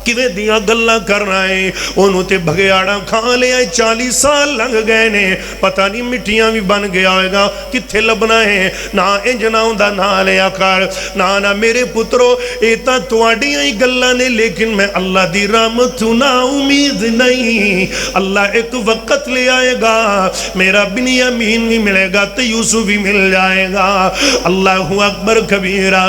کیویں دیاں گلاں کر رہے انہوں تے بھگیاڑا کھا لے آئے 40 سال لگ گئے نے پتہ نہیں مٹیاں بھی بن گیا ہوئے گا کتھے لبنا ہے نہ انجنا ہوندہ نہ لیا کر نہ میرے پترو ایتا تواڈیاں ہی گلاں نے لیکن میں اللہ دی رحمت نا امید نہیں اللہ ایک وقت لے آئے گا میرا بنیامین بھی ملے گا تو یوسف بھی مل جائے گا اللہ اکبر کبیرہ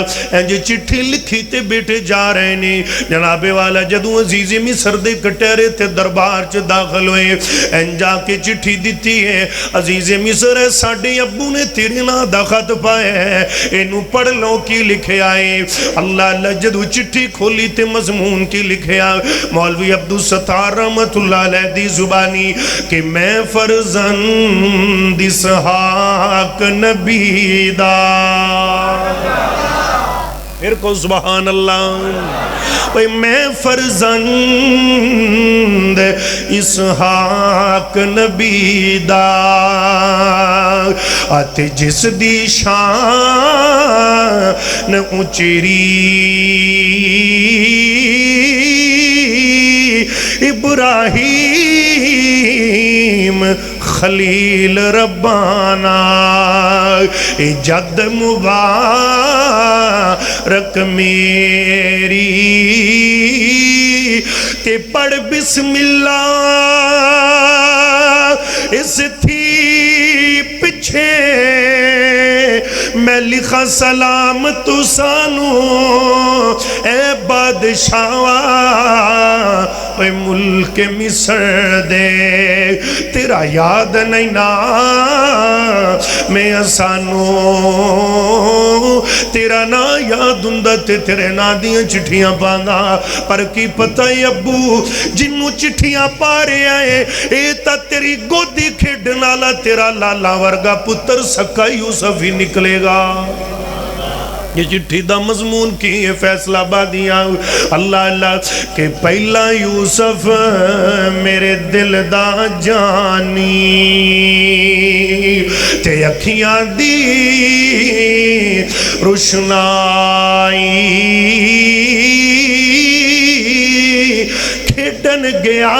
جو چٹھی لکھی تے بیٹے جا رہے نے جناب والا جدو عزیز مصر دے کٹیرے تے دربار چ داخل ہوئے این جا کے چٹھی دیتی ہے عزیز مصر ہے ساڑھے ابو نے تیرے نا دا خط پائے ہیں اینو پڑھ لو کی لکھے آئے اللہ اللہ جدو چٹھی کھولی تے مضمون کی لکھے آئے مولوی عبدالستار رحمت اللہ علیہ دی زبانی کہ میں فرزند اسحاق نبی دا پھر کو سبحان اللہ میں فرزند اسحاق نبی دا آتے جس دی شان اچری ابراہیم خلیل ربانا جد مبارک میری تے پڑھ بسم اللہ اس تھی پچھے میں لکھا سلام تو سانو اے بادشاہ اے ملک مصر دے تیرا یاد نہیں نا میں سانو تیرا نا یاد ہوندا تے تیرے نا دیاں چٹھیاں پاندا پر کی پتہ ابو جنوں چٹھیاں پا رہے آئے اے تا تیری گودی کھیڈن والا تیرا لالا ورگا پتر سکا یوسف ہی نکلے گا یہ چٹھی دا مضمون کی ہے فیصلہ آبادیاں اللہ اللہ کہ پہلا یوسف میرے دل دا جانی تے اکھیاں دی روشنائی کھیڈن گیا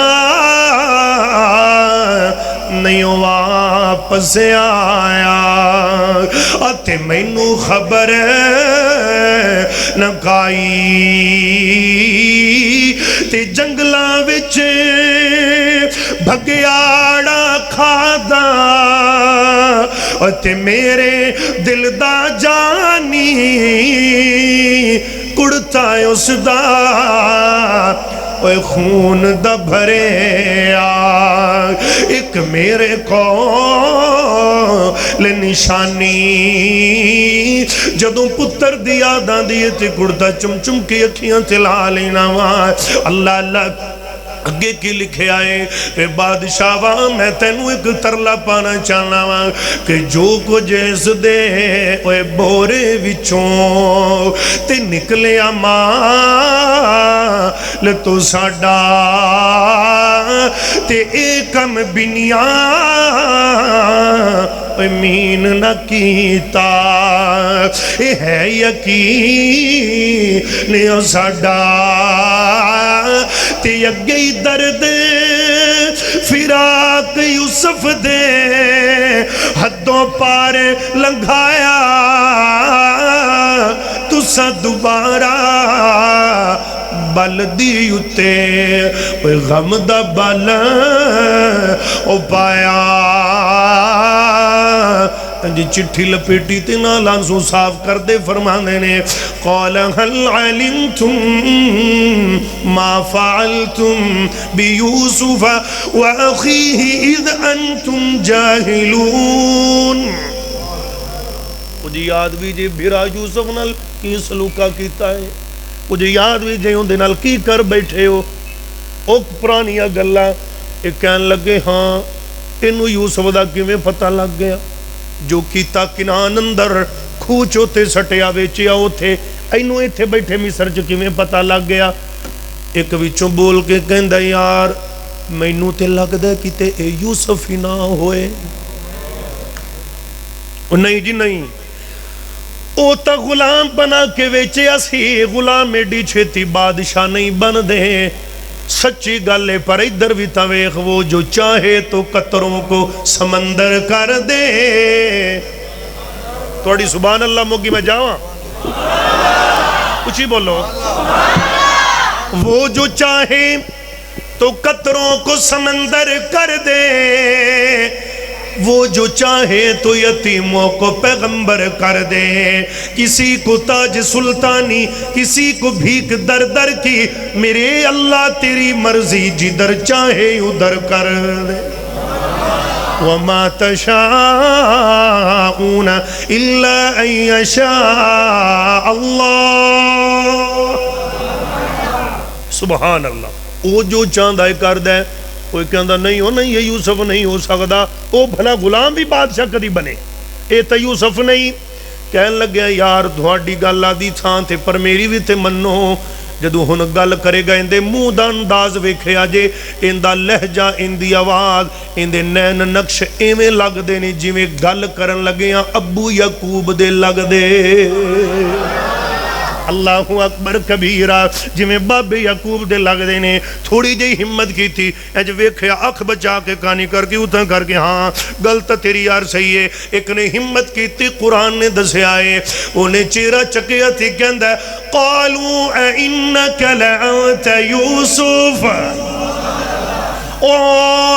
نہیں واپس آیا آتے مینو خبر نہ کائی تے جنگلاں وچ بھگیاڑا کھادا آتے میرے دل دا جانی کڑتا ہے اس دا اوے خون دا بھرے ایک میرے کو نشانی جدوں پتر دیا داں دیئے تے گڑتا چم چم کی اکھیاں تلا لینا اللہ اللہ اگے کی لکھے آئے اے بادشاہ وہاں میں تینوں ایک ترلا پانا چاہنا وہاں کہ جو کو جیس دے اوے بورے وچوں تے نکلے مال تو ساڈا تے ایکم بنیا امین نہ کیتا اے ہے یقین او ساڈا تے اگئی درد فراق یوسف دے حدوں پار لنگھایا تسا دوبارہ بل دیوتے غم دا بل او پایا جی چٹھی لپیٹی تے نالان سو صاف کر دے فرمانے نے قال هل علمتم ما فعلتم بيوسف واخيه اذ انتم جاہلون مجھے یاد بھی جی بھیرا یوسف نال کی سلوکہ کیتا ہے مجھے یاد بھی جی ہوندے نال کی کر بیٹھے ہو اوک پرانیا گلہ ایک کہن لگے ہاں انہوں یوسف دا کیویں پتہ لگ گیا جو کیتا کنان اندر کھوچو تے سٹیا ویچیا ہو تھے اینو ایتھے بیٹھے مصر چکی میں پتہ لگ گیا ایک وچوں بول کے کہندہ یار مینوں تے لگ دے کیتے اے یوسف ہی نہ ہوئے نہیں جی نہیں او تا غلام بنا کے ویچے اسی غلام ایڈی چھتی بادشاہ نہیں بن دے سچی گالے پر ادھر بھی تویخ وہ جو چاہے تو قطروں کو سمندر کر دے توڑی سبحان اللہ موگی میں جاؤں کچھ ہی بولو وہ جو چاہے تو قطروں کو سمندر کر دے وہ جو چاہے تو یتیموں کو پیغمبر کر دے کسی کو تاج سلطانی کسی کو بھیک در در کی میرے اللہ تیری مرضی جدھر چاہے ادھر کر دے وَمَا تَشَاءُونَ إِلَّا أَن يَشَاءَ اللَّهُ سبحان اللہ وہ جو چاندہ کر دے کوئی کہندہ نہیں ہو نہیں یہ یوسف نہیں ہو سکتا وہ بھلا غلام بھی بادشاہ کدی بنے اے تا یوسف نہیں کہن لگ گیا یار دھواڈی گالہ دی تھان تھے پر میری بھی تے منو جدو ہن گل کرے گا اندے منہ دا انداز ویکھیا جے، اندہ لہجہ، اندی آواز، اندے نین نقش ایویں لگ دے نہیں جویں گل کرن لگیاں ابو یعقوب دے لگ دے۔ اللہ اکبر کبیرہ، جویں بابے یعقوب دے لگ دے نے۔ تھوڑی جی ہمت کی تھی، اج ویکھیا اکھ بچا کے کانی کر کے اتھا کر کے، ہاں گل تے تیری یار صحیح ہے۔ ایک نے ہمت کی تھی، قرآن نے دسیا ہے، انہیں چہرہ چکیا تھی، کہندا ہے قالوا اِنَّكَ لَأَنْتَ یوسف، او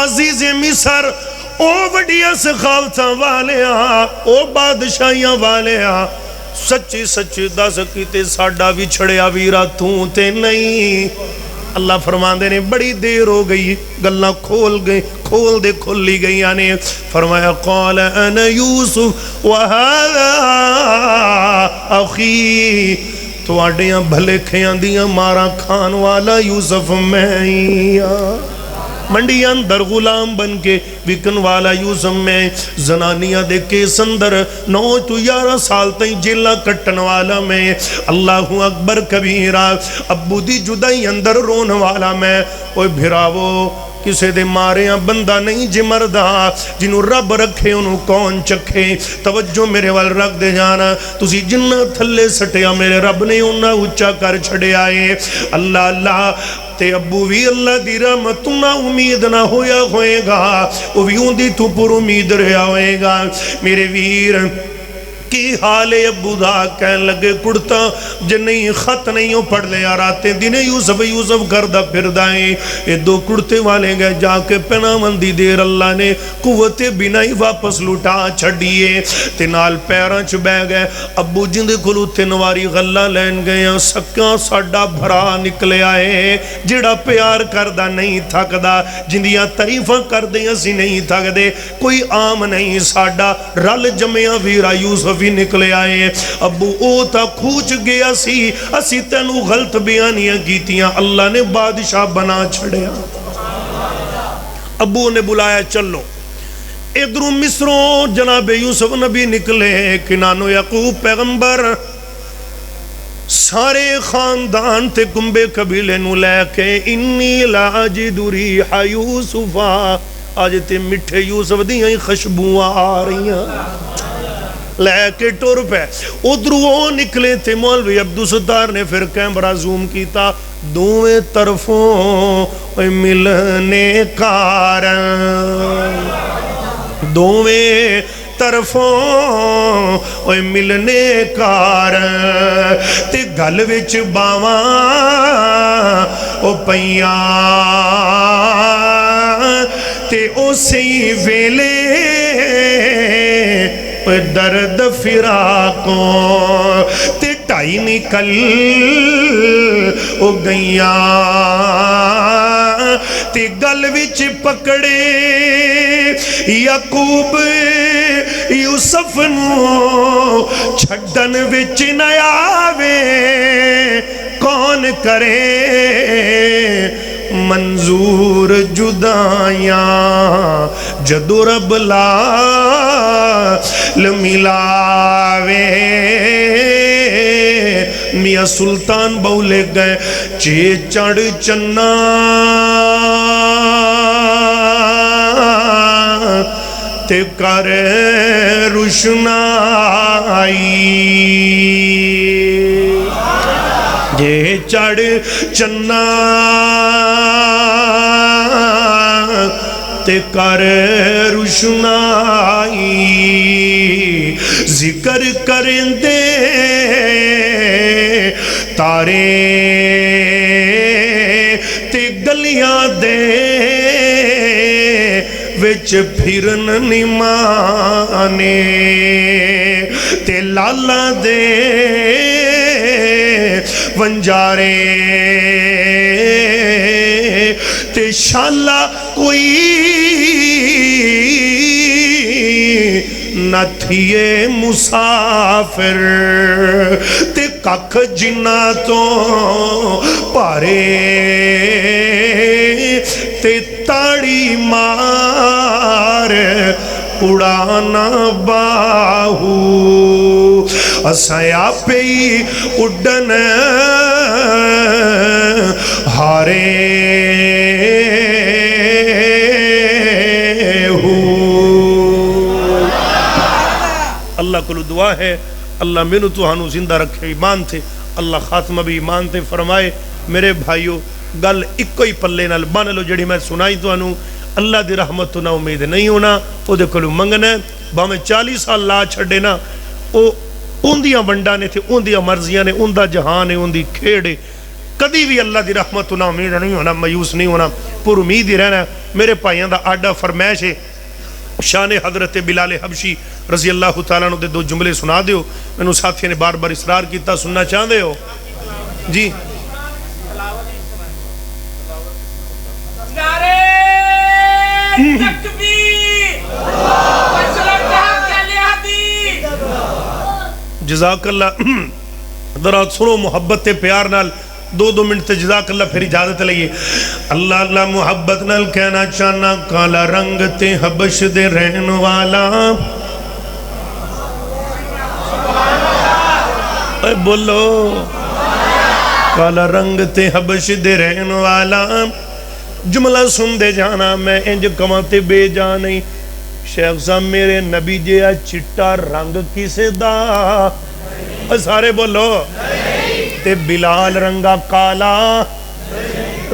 عزیز مصر، او وڈیاں سخاوتاں والیاں، او بادشاہیاں والیاں، سچی سچی دس کیتے ساڈا بھی چھڑیا ویرا توں تے نہیں۔ اللہ فرماندے نے بڑی دیر ہو گئی، گلاں کھول گئی، کھول دے کھلی گئی آنے۔ فرمایا قال انا یوسف وہذا اخی، تو آڈیاں بھلے کھیاں دیاں مارا کھان والا یوسف میں ہی ہاں۔ منڈی اندر غلام بن کے وکن والا یوسف میں، زنانیاں دے کیس اندر 9 تو 11 سال تائیں جیلہ کٹن والا میں، اللہ اکبر کبیرہ، ابو دی جدائی اندر رون والا میں۔ اوہ بھراوو، کسے دے ماریاں بندہ نہیں جی مردہ، جنہوں رب رکھے انہوں کون چکھے۔ توجہ میرے وال رکھ دے جانا، تسی جنہ تھلے سٹیا میرے رب نے انہاں اچھا کر چھڑے آئے۔ اللہ اللہ تے ابو بھی اللہ دی رحمت نہ امید نہ ہویا ہوئے گا، وہ بھی ان دی تو پر امید رہا ہوئے گا۔ میرے ویر کی حال ابو دا کہن لگے کڑتا جنہیں خط نہیں ہو پڑھ لے آراتے دن یوسف یوسف کردہ پھر دائیں، یہ دو کڑتے والے گئے جا کے پنامندی دیر اللہ نے قوت بنائی واپس لوٹا چھڑیے، تنال پیران چھ بے گئے۔ ابو جند کھلو تنواری غلہ لین گئے، سکاں ساڑا بھرا نکلے آئے، جڑا پیار کردہ نہیں تھکدہ، جندیاں تعریفہ کردے اسی نہیں تھک دے، کوئی عام نہیں ساڑا رل جمعہ ویرا یوسف بھی نکلے آئے۔ ابو او تا کھوچ گیا سی، اسی تینو غلط بیانیاں کیتیاں، اللہ نے بادشاہ بنا چھڑیا۔ ابو نے بلایا چلو، ادھروں مصروں جناب یوسف نبی نکلے، کنانو یعقوب پیغمبر سارے خاندان تے کنبے قبیلے نو لے کے، انی لاجد ریح یوسفا، آج تے مٹھے یوسف دیاں خشبویں آ رہی ہیں، لے کے ٹور پہ ادھر وہ نکلے تھے۔ مولوی عبدالستار نے پھر کیمرہ زوم کیتا، دوویں طرفوں ملنے کارن، دوویں طرفوں ملنے کارن، تے گل وچ باواں او پیاں، تے اسی ویلے درد فراقوں تے ٹائی نکل او گئیاں، تے گل وچ پکڑے یعقوب یوسف نو، چھڑن وچ نہ آوے کون کرے منظور جدائیاں، جدو رب لال ملاوے۔ میاں سلطان بولے گئے چے چڑ چنا تے کر روشنائی، یہ چڑ چنا تے کر روشنائی، ذکر کریں دے تارے تے گلیاں دے وچ پھرن نمانے، تے لالا دے ونجارے، تے شالا کوئی نہ تھیے مسافر، تے ککھ جنہ تو پارے، تے تاڑی مار اڑانا باہو، اسایا پئی اڈن ہارے ہو۔ اللہ کو دعا ہے اللہ مینو تو زندہ رکھے ایمان تھے، اللہ خاتمہ بھی ایمان تھے فرمائے۔ میرے بھائیو گل ایک ہی پلے نال بن لو، جڑی میں سنائی تو اللہ دی رحمت تو نہ امید نہیں ہونا، او دے کولو منگنا ہے، باویں 40 سال لا چھڑے نا، او اندیاں ونڈا نے تھے، اندیاں مرضیاں نے، اندہ جہان ہے، اندی کھیڑے، کدی بھی اللہ دی رحمت تو نہ امید نہیں ہونا، مایوس نہیں ہونا، پر امید ہی رہنا۔ میرے پائیاں دا آڈا فرمائش ہے، شان حضرت بلال حبشی رضی اللہ تعالیٰ عنہ دے 2 جملے سنا دیو، میں نے ساتھی نے بار بار اصرار کیتا، سننا چاہتے ہو جی؟ جزاک اللہ درات سنو محبت پیار نال 2 منٹ تے جزاک اللہ پھر اجازت لئیے۔ اللہ اللہ محبت نال کہنا چاہنا، کالا رنگ تے حبش دے رہن والا، اے بولو، کالا رنگ تے حبش دے رہن والا، جملہ سن دے جانا میں انج کماتے بے جانی، شیخ صاحب میرے نبی جیا چٹا رنگ کسے دا، سارے بولو، تے بلال رنگا کالا،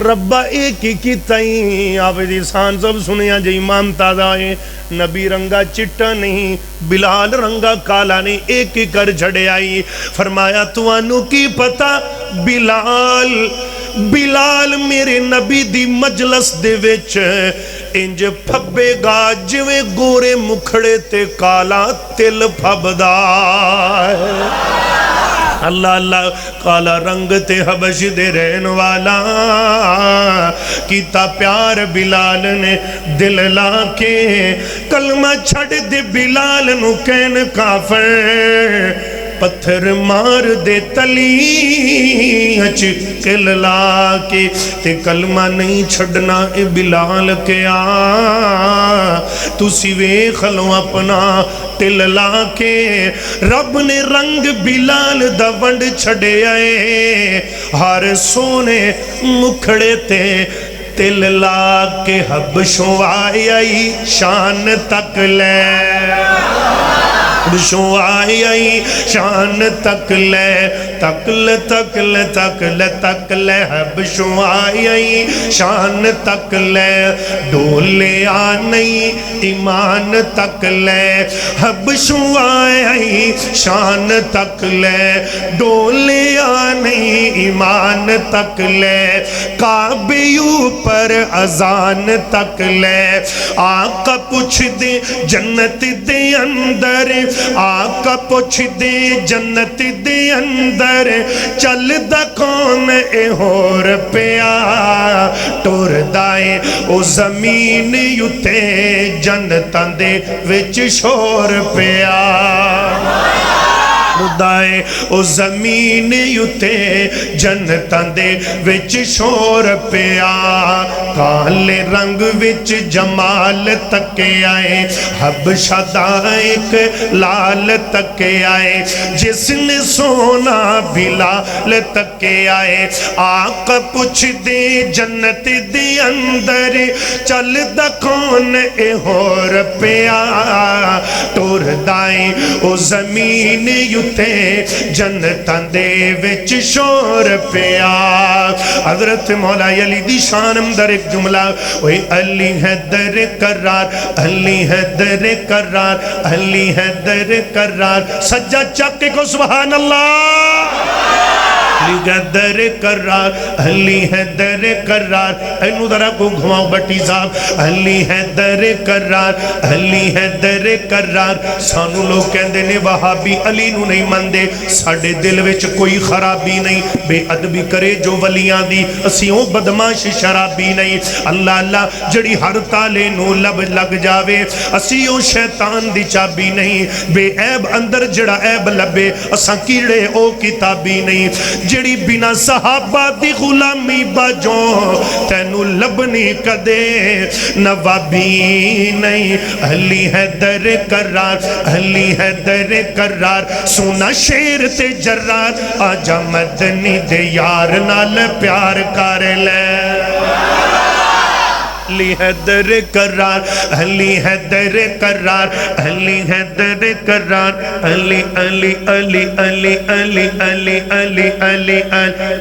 ربا ایک ہی کی تائیں، آپ دیسان سب سنیا جی امام تازہ ہے، نبی رنگا چٹا نہیں، بلال رنگا کالا نہیں، ایک ہی کر جھڑے آئی، فرمایا تو انو کی پتا بلال میرے نبی دی مجلس دے وچ انج پھبے گا جویں گورے مکھڑے تے کالا تل پھبدا ہے۔ اللہ اللہ کالا رنگ تے حبش دے رہن والا، کیتا پیار بلال نے دل لا کے، کلمہ چھڑ دے بلال نو کہن کافر، پتھر مار دے تلی اچ کل لا کے، تے کلمہ نہیں چھڑنا اے بلال کے تو سوے خلو اپنا تل لا کے، رب نے رنگ بلال دا ونڈ چھڑے آئے، ہر سونے مکھڑے تے تل لا کے، حبشوں آئی شان تک لے، حبشوں آئی شان تک لے، تکل تکل تکل تکل، حبشوں آئی شان تک لے، ڈولے آنئی ایمان تک لے، حبشوں آئی شان تک لے، ڈولے آنئی ایمان تک لے، کعبیوں پر اذان تک لے، آقا پوچھ دے جنت دے اندر، آقا پوچھ دے جنت دے اندر، چل دا کون اے ہور پیا، ٹور دائے او زمین یوتے جنتاں دے وچ شور پیا، خدائے او زمین یوتے جنتاں دے وچ شور پیا، کالے رنگ وچ جمال تکے آئے، حبشہ دا ایک لال تکے آئے، جس نے سونا بلال تکے آئے، آقا پوچھ دے جنت دے اندر، چل دا کون اے ہور پیا، ٹور دائیں او زمین یوتے جنتاں دے وچ شور پیا۔ حضرت مولا علی دی شان اندر ایک جملہ، وہی علی حیدر قرار، علی حیدر قرار، علی حیدر قرار، سجا چاکے کو سبحان اللہ، علی حیدر قرار، علی حیدر قرار، اینو ذرا کو گھماؤ بٹی صاحب، علی حیدر قرار، علی حیدر قرار، سانو لوگ کہندے نے وہابی علی نو نہیں مندے، ساڑے دل وچ کوئی خرابی نہیں، بے ادبی کرے جو ولیاں دی، اسیوں بدماش شرابی نہیں، اللہ اللہ جڑی ہر تالے نو لب لگ جاوے، اسیوں شیطان دی چابی نہیں، بے عیب اندر جڑا عیب لبے، اساں کیڑے او کتابی نہیں، جڑی بنا صحابہ دی غلامی باجوں تینو لبنی کدے نوابی نہیں علی حیدر کرار علی حیدر کرار سونا شیر تے جرار آجا مدنی دے یار نال پیار کر لے علی حیدر کرار علی حیدر کرار علی حیدر کرار علی علی علی علی علی علی علی علی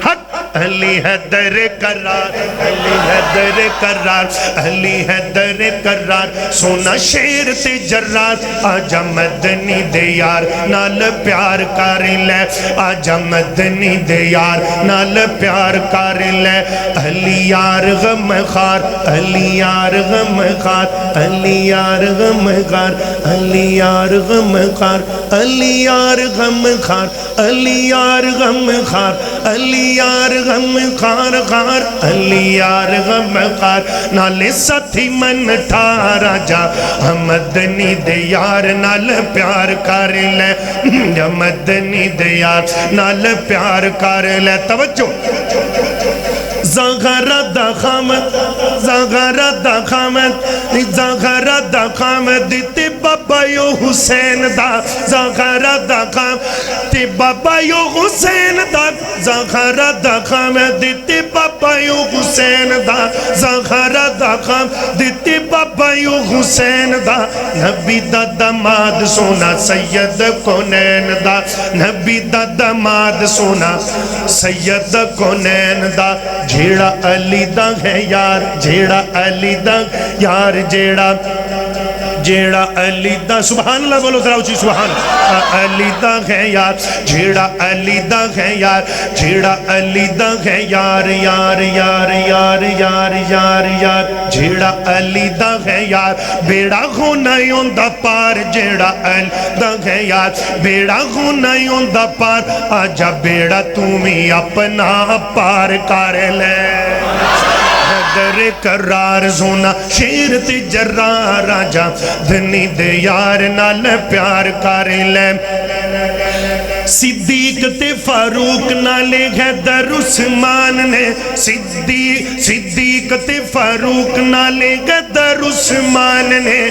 حق علی حیدر کرار علی حیدر کرار علی حیدر کرار سونا شیر تے جرار آجا مدنی دے یار نال پیار کر لے آجا مدنی دے یار نال پیار کر لے علی یار غم خار علی یار غم خار علی یار غم خار علی یار غم خار علی یار غم خار علی یار غم خار علی یار غم خار خار علی یار غم خار نالے ساتھی من ٹھارا جا مدنی دے یار نال پیار کر لے مدنی دے یار نال پیار کر لے توجہ زغرہ دا خامد زغرہ دا خامد زغرہ دا خامد تے بابا یو حسین دا زغرہ دا خامد تے بابا یو حسین دا زغرہ دا خامد تے بابا یو حسین دا زغرہ دا خامد تے بابا یو حسین دا نبی دا دماد سونا سید کونین دا نبی دا دماد سونا سید کونین دا جیڑا علی دا ہے یار جیڑا علی دا یار جیڑا علی دا سبحان اللہ بولو ذرا اچھی سبحان علی دا ہے یار جیڑا علی دا ہے یار جیڑا علی دا ہے یار یار یار یار یار یار یار جیڑا علی دا ہے یار بیڑا غنائیوں دا پار جیڑا علی دا ہے یار بیڑا غنائیوں دا پار آجا بیڑا تمہیں اپنا پار کر لے حیدر کرار زونا شیر تے جرار آجا دنی دے یار نال پیار کر لے صدیق تے فاروق نالے حیدر عثمان نے صدیق تے فاروق نالے حیدر عثمان نے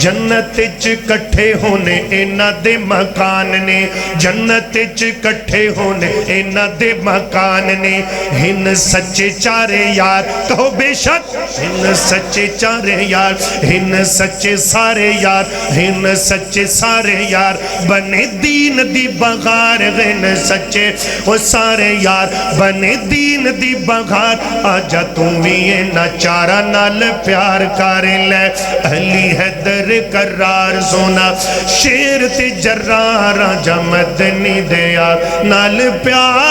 جنت کٹھے ہونے اینا دے مکان نے جنت کٹھے ہونے اینا دے مکان نے ہن سچے چارے یار کہو بے شک ہن سچے چارے یار ہن سچے سارے یار ہن سچے سارے یار بنے دین دی بغار ہن سچے وہ سارے یار بنے دین دی بغار آجا تم بھی اینا چارہ نال پیار کر لے علی حیدر کرار زونا شیر تے جرار آجا مدنی دے یار نال پیار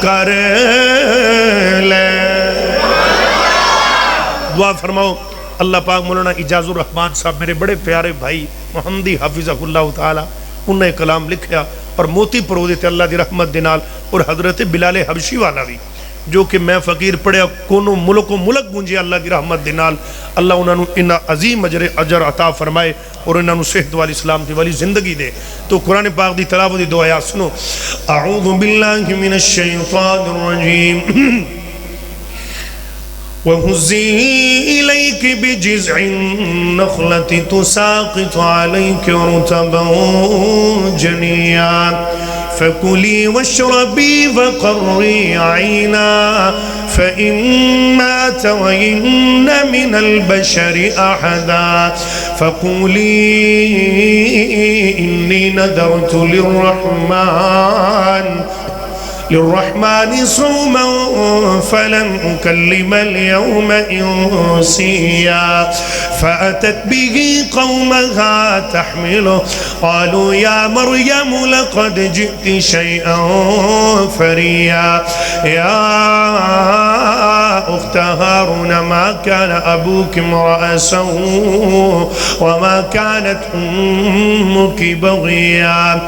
کر لے دعا فرماؤ اللہ پاک مولانا اجاز الرحمن صاحب میرے بڑے پیارے بھائی محمدی حافظہ اللہ تعالی انہوں نے کلام لکھیا اور موتی پرو دیتے اللہ دی رحمت دینال اور حضرت بلال حبشی والا بھی جو کہ میں فقیر پڑھے کونوں ملک و ملک گونجے اللہ دی رحمت دینال اللہ انہوں انہا عظیم اجر عطا فرمائے اور انہوں صحت والی اسلام دی والی زندگی دے تو قرآن پاک دی تلاوت دی دعا سنو اعوذ باللہ من الشیطان الرجیم وَهُزِّي إِلَيْكِ بِجِزْعِ النَّخْلَةِ تُسَاقِطُ عَلَيْكِ رُطَبًا جَنِيًّا فَكُلِي وَاشْرَبِي وَقَرِّي عَيْنًا فَإِمَّا تَرَيِنَّ مِنَ الْبَشَرِ أَحَدًا فَقُولِي إِنِّي نَذَرْتُ للرحمن صوما فلن أكلم اليوم إنسيا فأتت به قومها تحمله قالوا يا مريم لقد جئت شيئا فريا يا أخت هارون ما كان أبوك امرأ سوء وما كانت أمك بغيا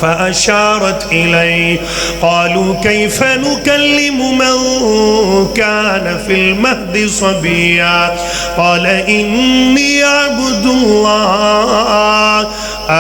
فأشارت إليه قالوا كيف نكلم من كان في المهد صبيا قال إني عبد الله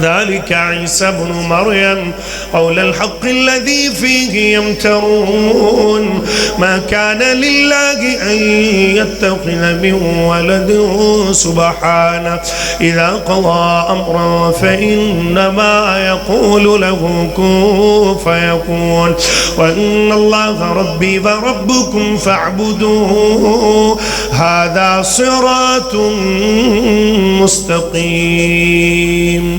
ذلك عيسى ابن مريم قول الحق الذي فيه يمترون ما كان لله أن يتخذ من ولد سبحانه إذا قضى أمرا فإنما يقول له كن فيكون وإن الله ربي وربكم فاعبدوه هذا صراط مستقيم।